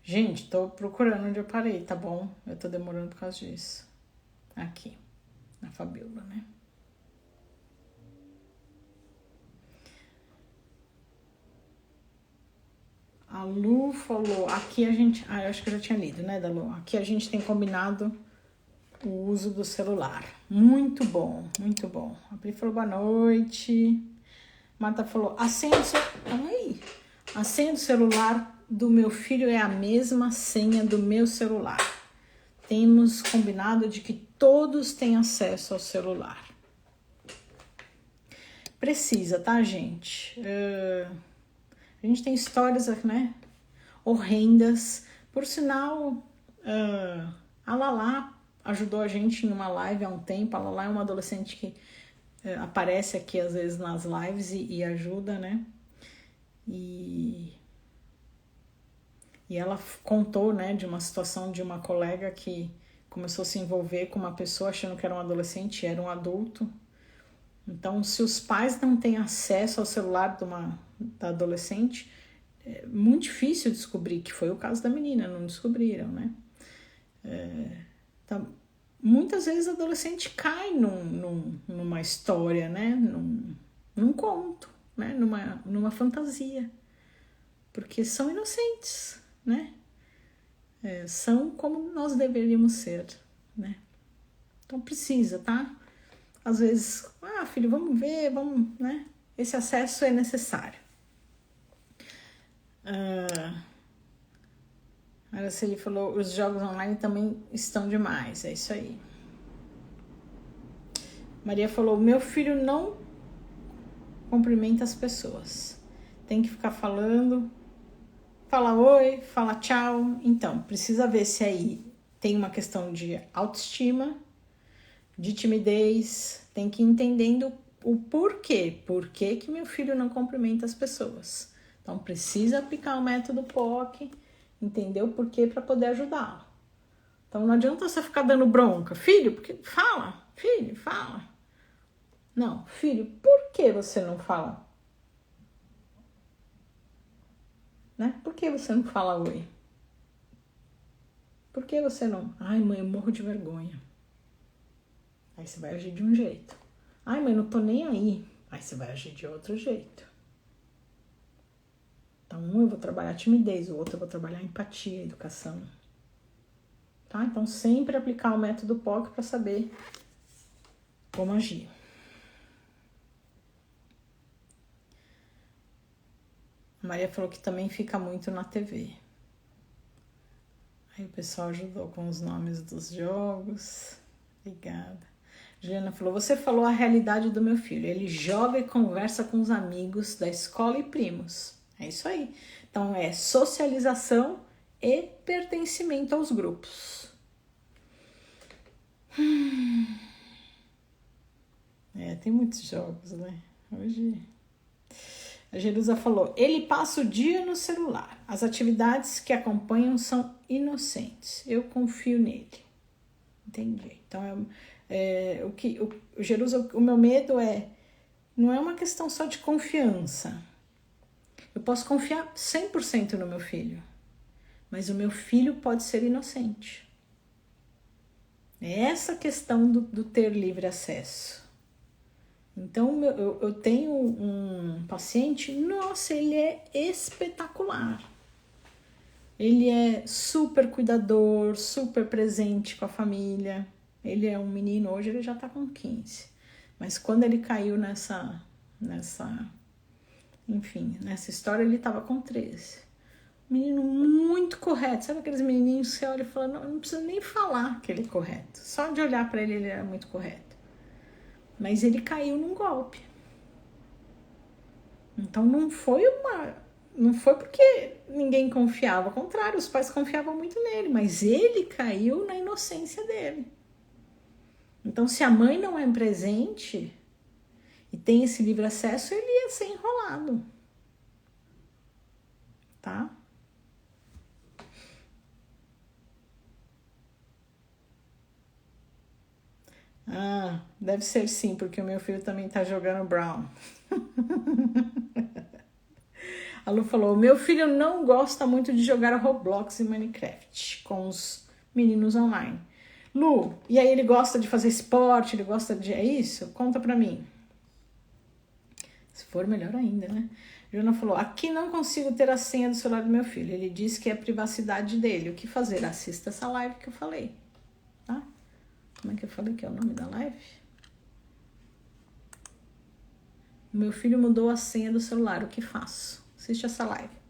Gente, tô procurando onde eu parei, tá bom? Eu tô demorando por causa disso. Aqui, na Fabiola, né? A Lu falou, aqui a gente... Ah, eu acho que eu já tinha lido, né, da Lu? Aqui a gente tem combinado o uso do celular. Muito bom, muito bom. A Pri falou boa noite. Marta falou, a senha do celular do meu filho é a mesma senha do meu celular. Temos combinado de que todos têm acesso ao celular. Precisa, tá, gente? A gente tem histórias, né, horrendas. Por sinal, a Lala ajudou a gente em uma live há um tempo. A Lala é uma adolescente que aparece aqui às vezes nas lives e ajuda, né? E ela contou, né, de uma situação de uma colega que começou a se envolver com uma pessoa achando que era um adolescente e era um adulto. Então, se os pais não têm acesso ao celular da adolescente, é muito difícil descobrir, que foi o caso da menina, não descobriram, né? Então, muitas vezes o adolescente cai numa história, né? Num conto, né? Numa fantasia. Porque são inocentes, né? São como nós deveríamos ser, né? Então precisa, tá? Às vezes, filho, vamos ver, vamos, né? Esse acesso é necessário. A Araceli falou, os jogos online também estão demais, é isso aí. Maria falou, meu filho não cumprimenta as pessoas. Tem que ficar falando, fala oi, fala tchau. Então, precisa ver se aí tem uma questão de autoestima, de timidez, tem que ir entendendo o porquê. Por que meu filho não cumprimenta as pessoas? Então, precisa aplicar o método POC, entender o porquê para poder ajudá-lo. Então, não adianta você ficar dando bronca. Filho, porque fala. Filho, fala. Não, filho, por que você não fala? Né? Por que você não fala oi? Por que você não... Ai, mãe, eu morro de vergonha. Aí você vai agir de um jeito. Ai, mãe, não tô nem aí. Aí você vai agir de outro jeito. Então, um eu vou trabalhar timidez, o outro eu vou trabalhar empatia, educação. Tá? Então, sempre aplicar o método POC para saber como agir. A Maria falou que também fica muito na TV. Aí o pessoal ajudou com os nomes dos jogos. Obrigada. Juliana falou, você falou a realidade do meu filho. Ele joga e conversa com os amigos da escola e primos. É isso aí. Então, é socialização e pertencimento aos grupos. Tem muitos jogos, né? Hoje... A Jerusa falou, ele passa o dia no celular. As atividades que acompanham são inocentes. Eu confio nele. Entendi. Então, Jerusa, o meu medo não é uma questão só de confiança. Eu posso confiar 100% no meu filho, mas o meu filho pode ser inocente. É essa questão do ter livre acesso. Então, eu tenho um paciente, nossa, ele é espetacular. Ele é super cuidador, super presente com a família. Ele é um menino, hoje ele já tá com 15. Mas quando ele caiu nessa história, ele tava com 13. Menino muito correto. Sabe aqueles menininhos que você olha e fala, não precisa nem falar que ele é correto. Só de olhar para ele era muito correto. Mas ele caiu num golpe. Então não foi porque ninguém confiava. Ao contrário, os pais confiavam muito nele. Mas ele caiu na inocência dele. Então, se a mãe não é presente e tem esse livre acesso, ele ia ser enrolado. Tá? Deve ser sim, porque o meu filho também tá jogando Brown. A Lu falou, meu filho não gosta muito de jogar Roblox e Minecraft com os meninos online. Lu, e aí ele gosta de fazer esporte, ele gosta de... É isso? Conta pra mim. Se for, melhor ainda, né? Joana falou, aqui não consigo ter a senha do celular do meu filho. Ele disse que é a privacidade dele. O que fazer? Assista essa live que eu falei, tá? Como é que eu falei que é o nome da live? Meu filho mudou a senha do celular, o que faço? Assiste essa live.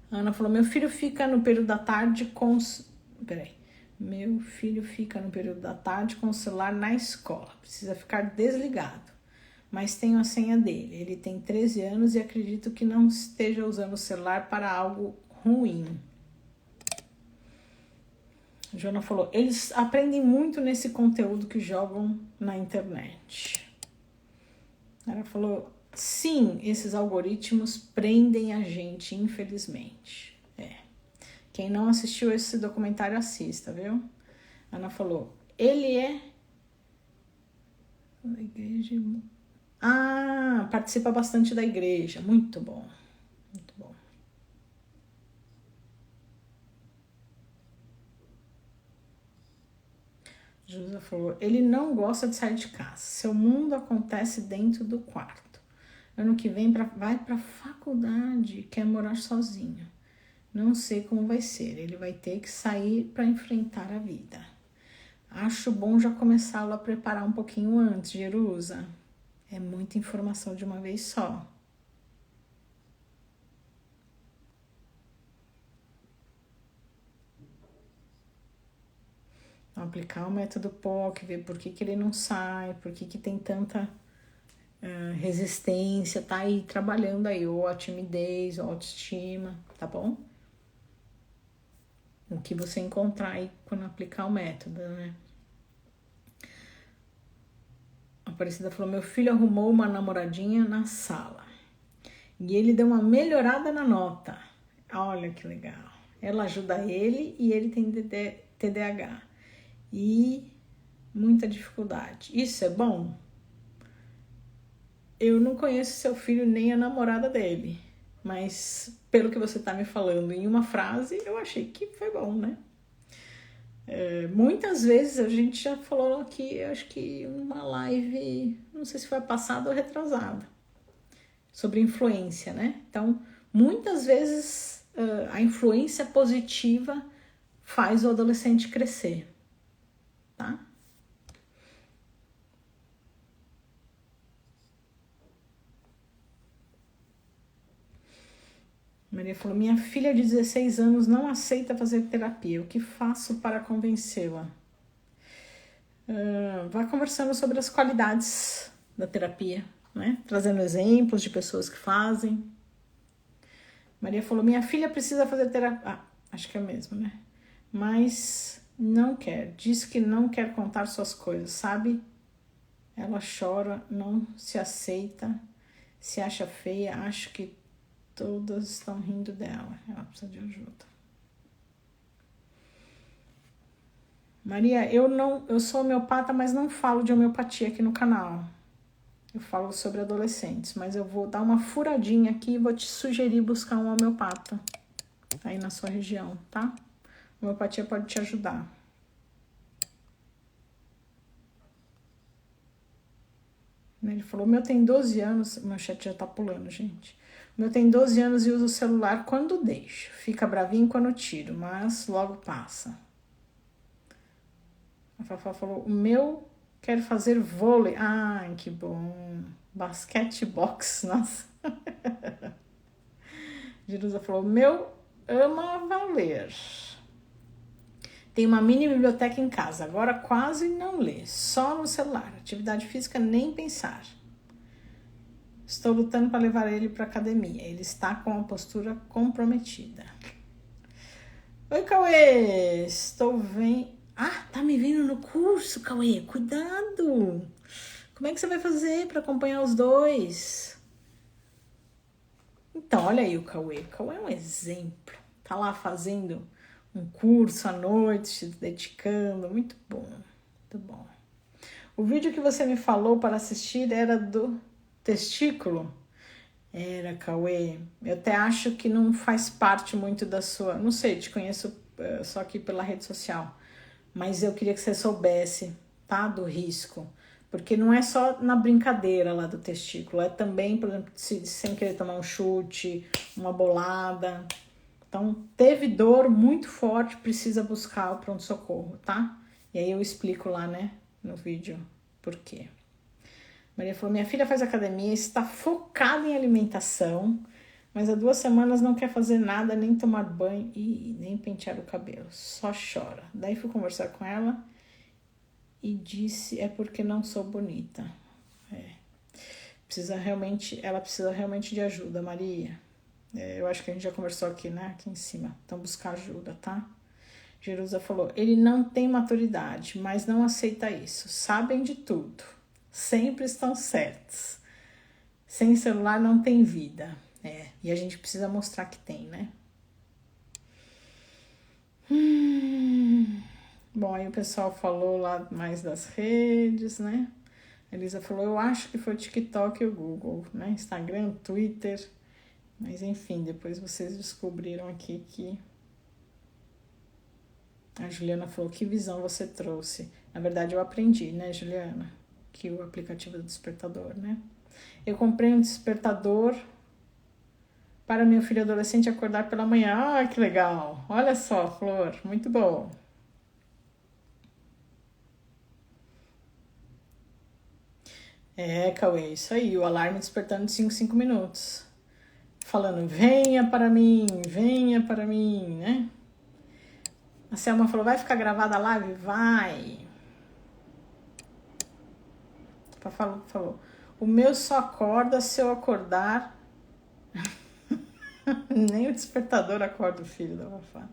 A Ana falou, meu filho fica no período da tarde com... Peraí. Meu filho fica no período da tarde com o celular na escola. Precisa ficar desligado. Mas tenho a senha dele. Ele tem 13 anos e acredito que não esteja usando o celular para algo ruim. A Joana falou, eles aprendem muito nesse conteúdo que jogam na internet. Ela falou, sim, esses algoritmos prendem a gente, infelizmente. Quem não assistiu esse documentário, assista, viu? Ana falou, ele é... Igreja... Ah, participa bastante da igreja. Muito bom, muito bom. José falou, ele não gosta de sair de casa. Seu mundo acontece dentro do quarto. Ano que vem vai para faculdade, quer morar sozinho. Não sei como vai ser. Ele vai ter que sair para enfrentar a vida. Acho bom já começá-lo a preparar um pouquinho antes, Jerusa. É muita informação de uma vez só. Então, aplicar o método POC, ver por que ele não sai, por que tem tanta resistência, tá aí trabalhando aí, ou a timidez, ou a autoestima, tá bom? O que você encontrar aí quando aplicar o método, né? A Aparecida falou, meu filho arrumou uma namoradinha na sala. E ele deu uma melhorada na nota. Olha que legal. Ela ajuda ele e ele tem TDAH. E muita dificuldade. Isso é bom? Eu não conheço seu filho nem a namorada dele. Mas pelo que você tá me falando em uma frase, eu achei que foi bom, né? Muitas vezes a gente já falou aqui, eu acho que uma live, não sei se foi passada ou retrasada, sobre influência, né? Então, muitas vezes a influência positiva faz o adolescente crescer, tá? Maria falou, minha filha de 16 anos não aceita fazer terapia. O que faço para convencê-la? Vai conversando sobre as qualidades da terapia, né? Trazendo exemplos de pessoas que fazem. Maria falou, minha filha precisa fazer terapia. Ah, acho que é mesmo, né? Mas não quer. Diz que não quer contar suas coisas, sabe? Ela chora, não se aceita, se acha feia, acho que todas estão rindo dela. Ela precisa de ajuda. Maria, eu sou homeopata, mas não falo de homeopatia aqui no canal. Eu falo sobre adolescentes, mas eu vou dar uma furadinha aqui e vou te sugerir buscar um homeopata aí na sua região, tá? A homeopatia pode te ajudar. Ele falou, o meu tem 12 anos, meu chat já tá pulando, gente. O meu tem 12 anos e usa o celular quando deixo. Fica bravinho quando tiro, mas logo passa. A Fafá falou, o meu quer fazer vôlei. Ai, que bom. Basquete box, nossa. Jerusa falou, o meu ama valer. Tem uma mini biblioteca em casa, agora quase não lê, só no celular. Atividade física nem pensar. Estou lutando para levar ele para academia. Ele está com uma postura comprometida. Oi, Cauê. Estou vendo... Ah, tá me vendo no curso, Cauê. Cuidado. Como é que você vai fazer para acompanhar os dois? Então, olha aí o Cauê. O Cauê é um exemplo. Tá lá fazendo um curso à noite, se dedicando. Muito bom, muito bom. O vídeo que você me falou para assistir era do testículo? Era, Cauê. Eu até acho que não faz parte muito da sua... Não sei, te conheço só aqui pela rede social. Mas eu queria que você soubesse, tá? Do risco. Porque não é só na brincadeira lá do testículo. É também, por exemplo, sem querer tomar um chute, uma bolada. Então, teve dor muito forte, precisa buscar o pronto-socorro, tá? E aí eu explico lá, né, no vídeo, por quê. Maria falou, minha filha faz academia, está focada em alimentação, mas há 2 semanas não quer fazer nada, nem tomar banho e nem pentear o cabelo, só chora. Daí fui conversar com ela e disse, é porque não sou bonita. Ela precisa realmente de ajuda, Maria. Eu acho que a gente já conversou aqui, né, aqui em cima. Então buscar ajuda, tá? Jerusa falou, ele não tem maturidade, mas não aceita isso. Sabem de tudo. Sempre estão certos. Sem celular não tem vida. E a gente precisa mostrar que tem, né? Bom, aí o pessoal falou lá mais das redes, né? A Elisa falou, eu acho que foi o TikTok e o Google, né? Instagram, Twitter. Mas enfim, depois vocês descobriram aqui que... A Juliana falou, que visão você trouxe. Na verdade, eu aprendi, né, Juliana? Que o aplicativo do despertador, né? Eu comprei um despertador para meu filho adolescente acordar pela manhã. Ah, que legal! Olha só, Flor, muito bom. Cauê, isso aí, o alarme despertando de 5 minutos. Falando, venha para mim, né? A Selma falou, vai ficar gravada a live? Vai. Falou, o meu só acorda se eu acordar. Nem o despertador acorda o filho da Fafá.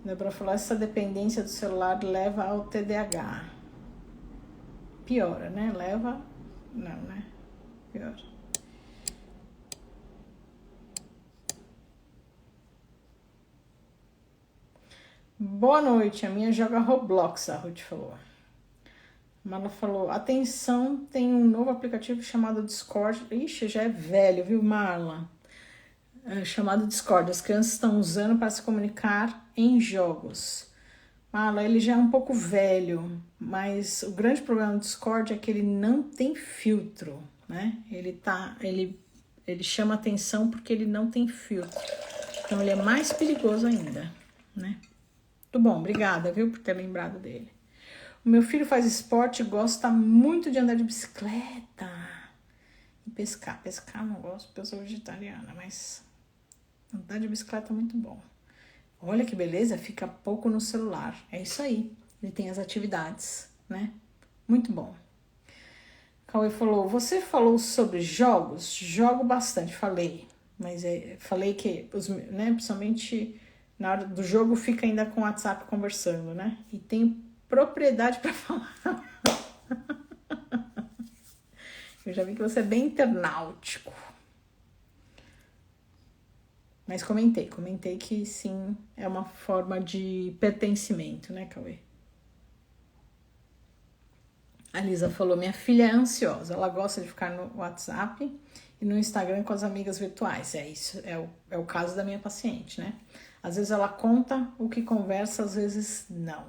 Débora falou, essa dependência do celular leva ao TDAH. Piora, né? Leva... Não, né? Piora. Boa noite, a minha joga Roblox, a Ruth falou. Marla falou, atenção, tem um novo aplicativo chamado Discord. Ixi, já é velho, viu, Marla? Chamado Discord. As crianças estão usando para se comunicar em jogos. Marla, ele já é um pouco velho, mas o grande problema do Discord é que ele não tem filtro, né? Ele chama atenção porque ele não tem filtro. Então ele é mais perigoso ainda, né? Muito bom, obrigada, viu, por ter lembrado dele. O meu filho faz esporte e gosta muito de andar de bicicleta e pescar. Pescar não gosto porque eu sou vegetariana, mas andar de bicicleta é muito bom. Olha que beleza, fica pouco no celular. É isso aí, ele tem as atividades, né? Muito bom. Cauê falou, você falou sobre jogos? Jogo bastante, falei. Mas falei que, né, principalmente na hora do jogo, fica ainda com o WhatsApp conversando, né? E tenho propriedade para falar. Eu já vi que você é bem internautico. Mas comentei que sim, é uma forma de pertencimento, né, Cauê? A Lisa falou, minha filha é ansiosa, ela gosta de ficar no WhatsApp e no Instagram com as amigas virtuais. Isso, é o caso da minha paciente, né? Às vezes ela conta o que conversa, às vezes não.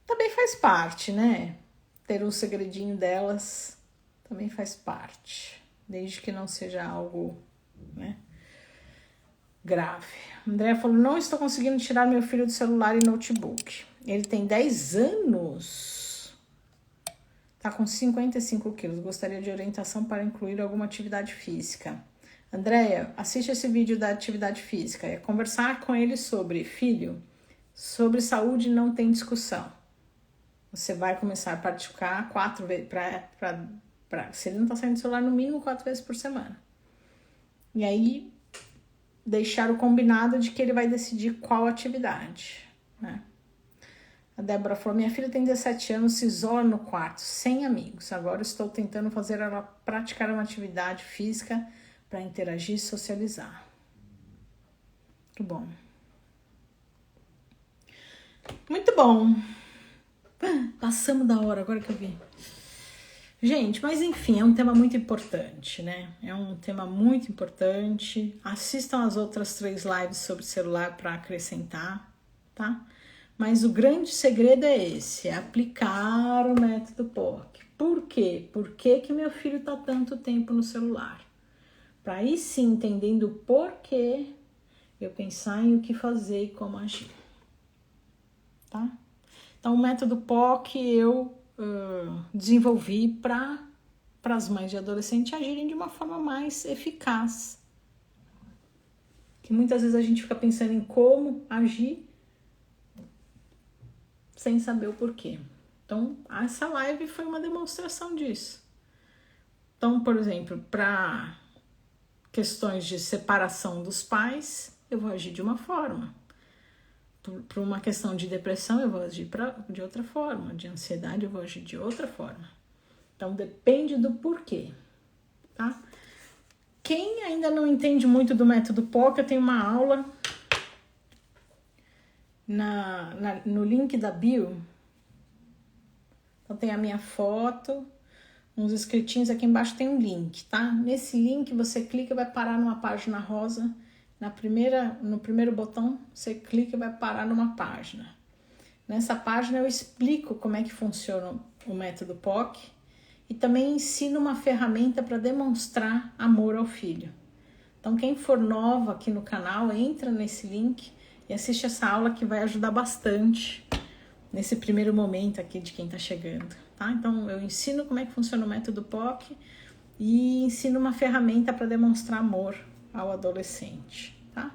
Também faz parte, né? Ter um segredinho delas também faz parte, desde que não seja algo, né, grave. Andréa falou, não estou conseguindo tirar meu filho do celular e notebook. Ele tem 10 anos. Tá com 55 quilos. Gostaria de orientação para incluir alguma atividade física. Andréa, assiste esse vídeo da atividade física. É conversar com ele sobre, filho, sobre saúde não tem discussão. Você vai começar a praticar 4 vezes, se ele não tá saindo do celular, no mínimo 4 vezes por semana. E aí, deixar o combinado de que ele vai decidir qual atividade, né? A Débora falou, minha filha tem 17 anos, se isola no quarto, sem amigos. Agora estou tentando fazer ela praticar uma atividade física para interagir e socializar. Muito bom. Muito bom. Passamos da hora, agora que eu vi. Gente, mas enfim, é um tema muito importante, né? É um tema muito importante. Assistam as outras 3 lives sobre celular para acrescentar, tá? Mas o grande segredo é esse, é aplicar o método POC. Por quê? Por que meu filho está tanto tempo no celular? Para aí sim, entendendo o porquê, eu pensar em o que fazer e como agir, tá? Então, o método POC eu desenvolvi para as mães de adolescente agirem de uma forma mais eficaz. Que muitas vezes a gente fica pensando em como agir sem saber o porquê. Então, essa live foi uma demonstração disso. Então, por exemplo, para questões de separação dos pais, eu vou agir de uma forma. Por uma questão de depressão, eu vou agir de outra forma. De ansiedade, eu vou agir de outra forma. Então, depende do porquê, tá? Quem ainda não entende muito do método POC, eu tenho uma aula no link da bio. Então, tem a minha foto, uns escritinhos aqui embaixo tem um link, tá? Nesse link, você clica e vai parar numa página rosa. No primeiro botão, você clica e vai parar numa página. Nessa página eu explico como é que funciona o método POC e também ensino uma ferramenta para demonstrar amor ao filho. Então, quem for nova aqui no canal, entra nesse link e assiste essa aula que vai ajudar bastante nesse primeiro momento aqui de quem está chegando, tá? Então, eu ensino como é que funciona o método POC e ensino uma ferramenta para demonstrar amor ao adolescente, tá?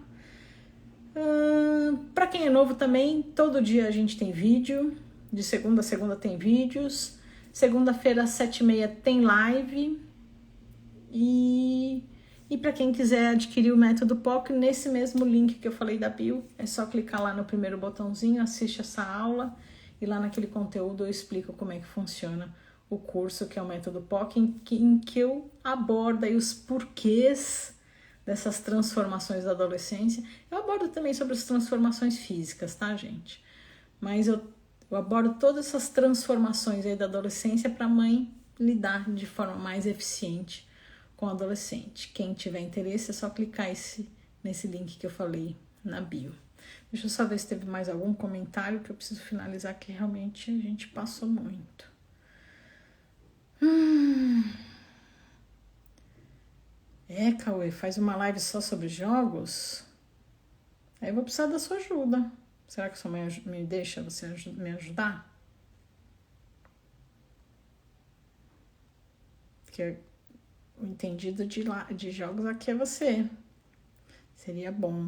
Para quem é novo também, todo dia a gente tem vídeo, de segunda a segunda tem vídeos, segunda-feira às 7h30 tem live e para quem quiser adquirir o método POC, nesse mesmo link que eu falei da bio, é só clicar lá no primeiro botãozinho, assiste essa aula e lá naquele conteúdo eu explico como é que funciona o curso, que é o método POC, em que eu abordo aí os porquês dessas transformações da adolescência. Eu abordo também sobre as transformações físicas, tá, gente? Mas eu abordo todas essas transformações aí da adolescência para a mãe lidar de forma mais eficiente com o adolescente. Quem tiver interesse é só clicar nesse link que eu falei na bio. Deixa eu só ver se teve mais algum comentário, que eu preciso finalizar, que realmente a gente passou muito. Cauê, faz uma live só sobre jogos? Aí eu vou precisar da sua ajuda. Será que sua mãe me deixa você me ajudar? Porque o entendido de jogos aqui é você. Seria bom.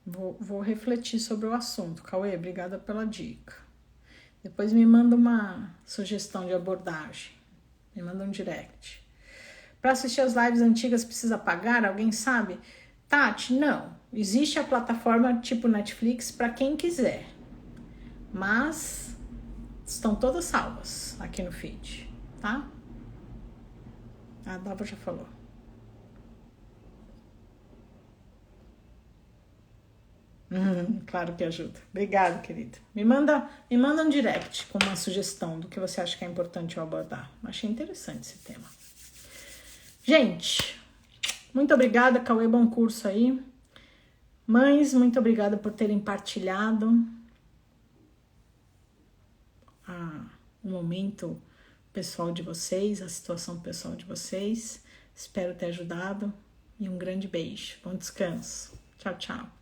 Vou refletir sobre o assunto. Cauê, obrigada pela dica. Depois me manda uma sugestão de abordagem. Me manda um direct. Para assistir as lives antigas precisa pagar? Alguém sabe? Tati, não. Existe a plataforma tipo Netflix para quem quiser. Mas estão todas salvas aqui no feed, tá? A Dava já falou. Claro que ajuda. Obrigada, querida. Me manda um direct com uma sugestão do que você acha que é importante eu abordar. Achei interessante esse tema. Gente, muito obrigada, Cauê, bom curso aí. Mães, muito obrigada por terem partilhado o momento pessoal de vocês, a situação pessoal de vocês. Espero ter ajudado e um grande beijo. Bom descanso. Tchau, tchau.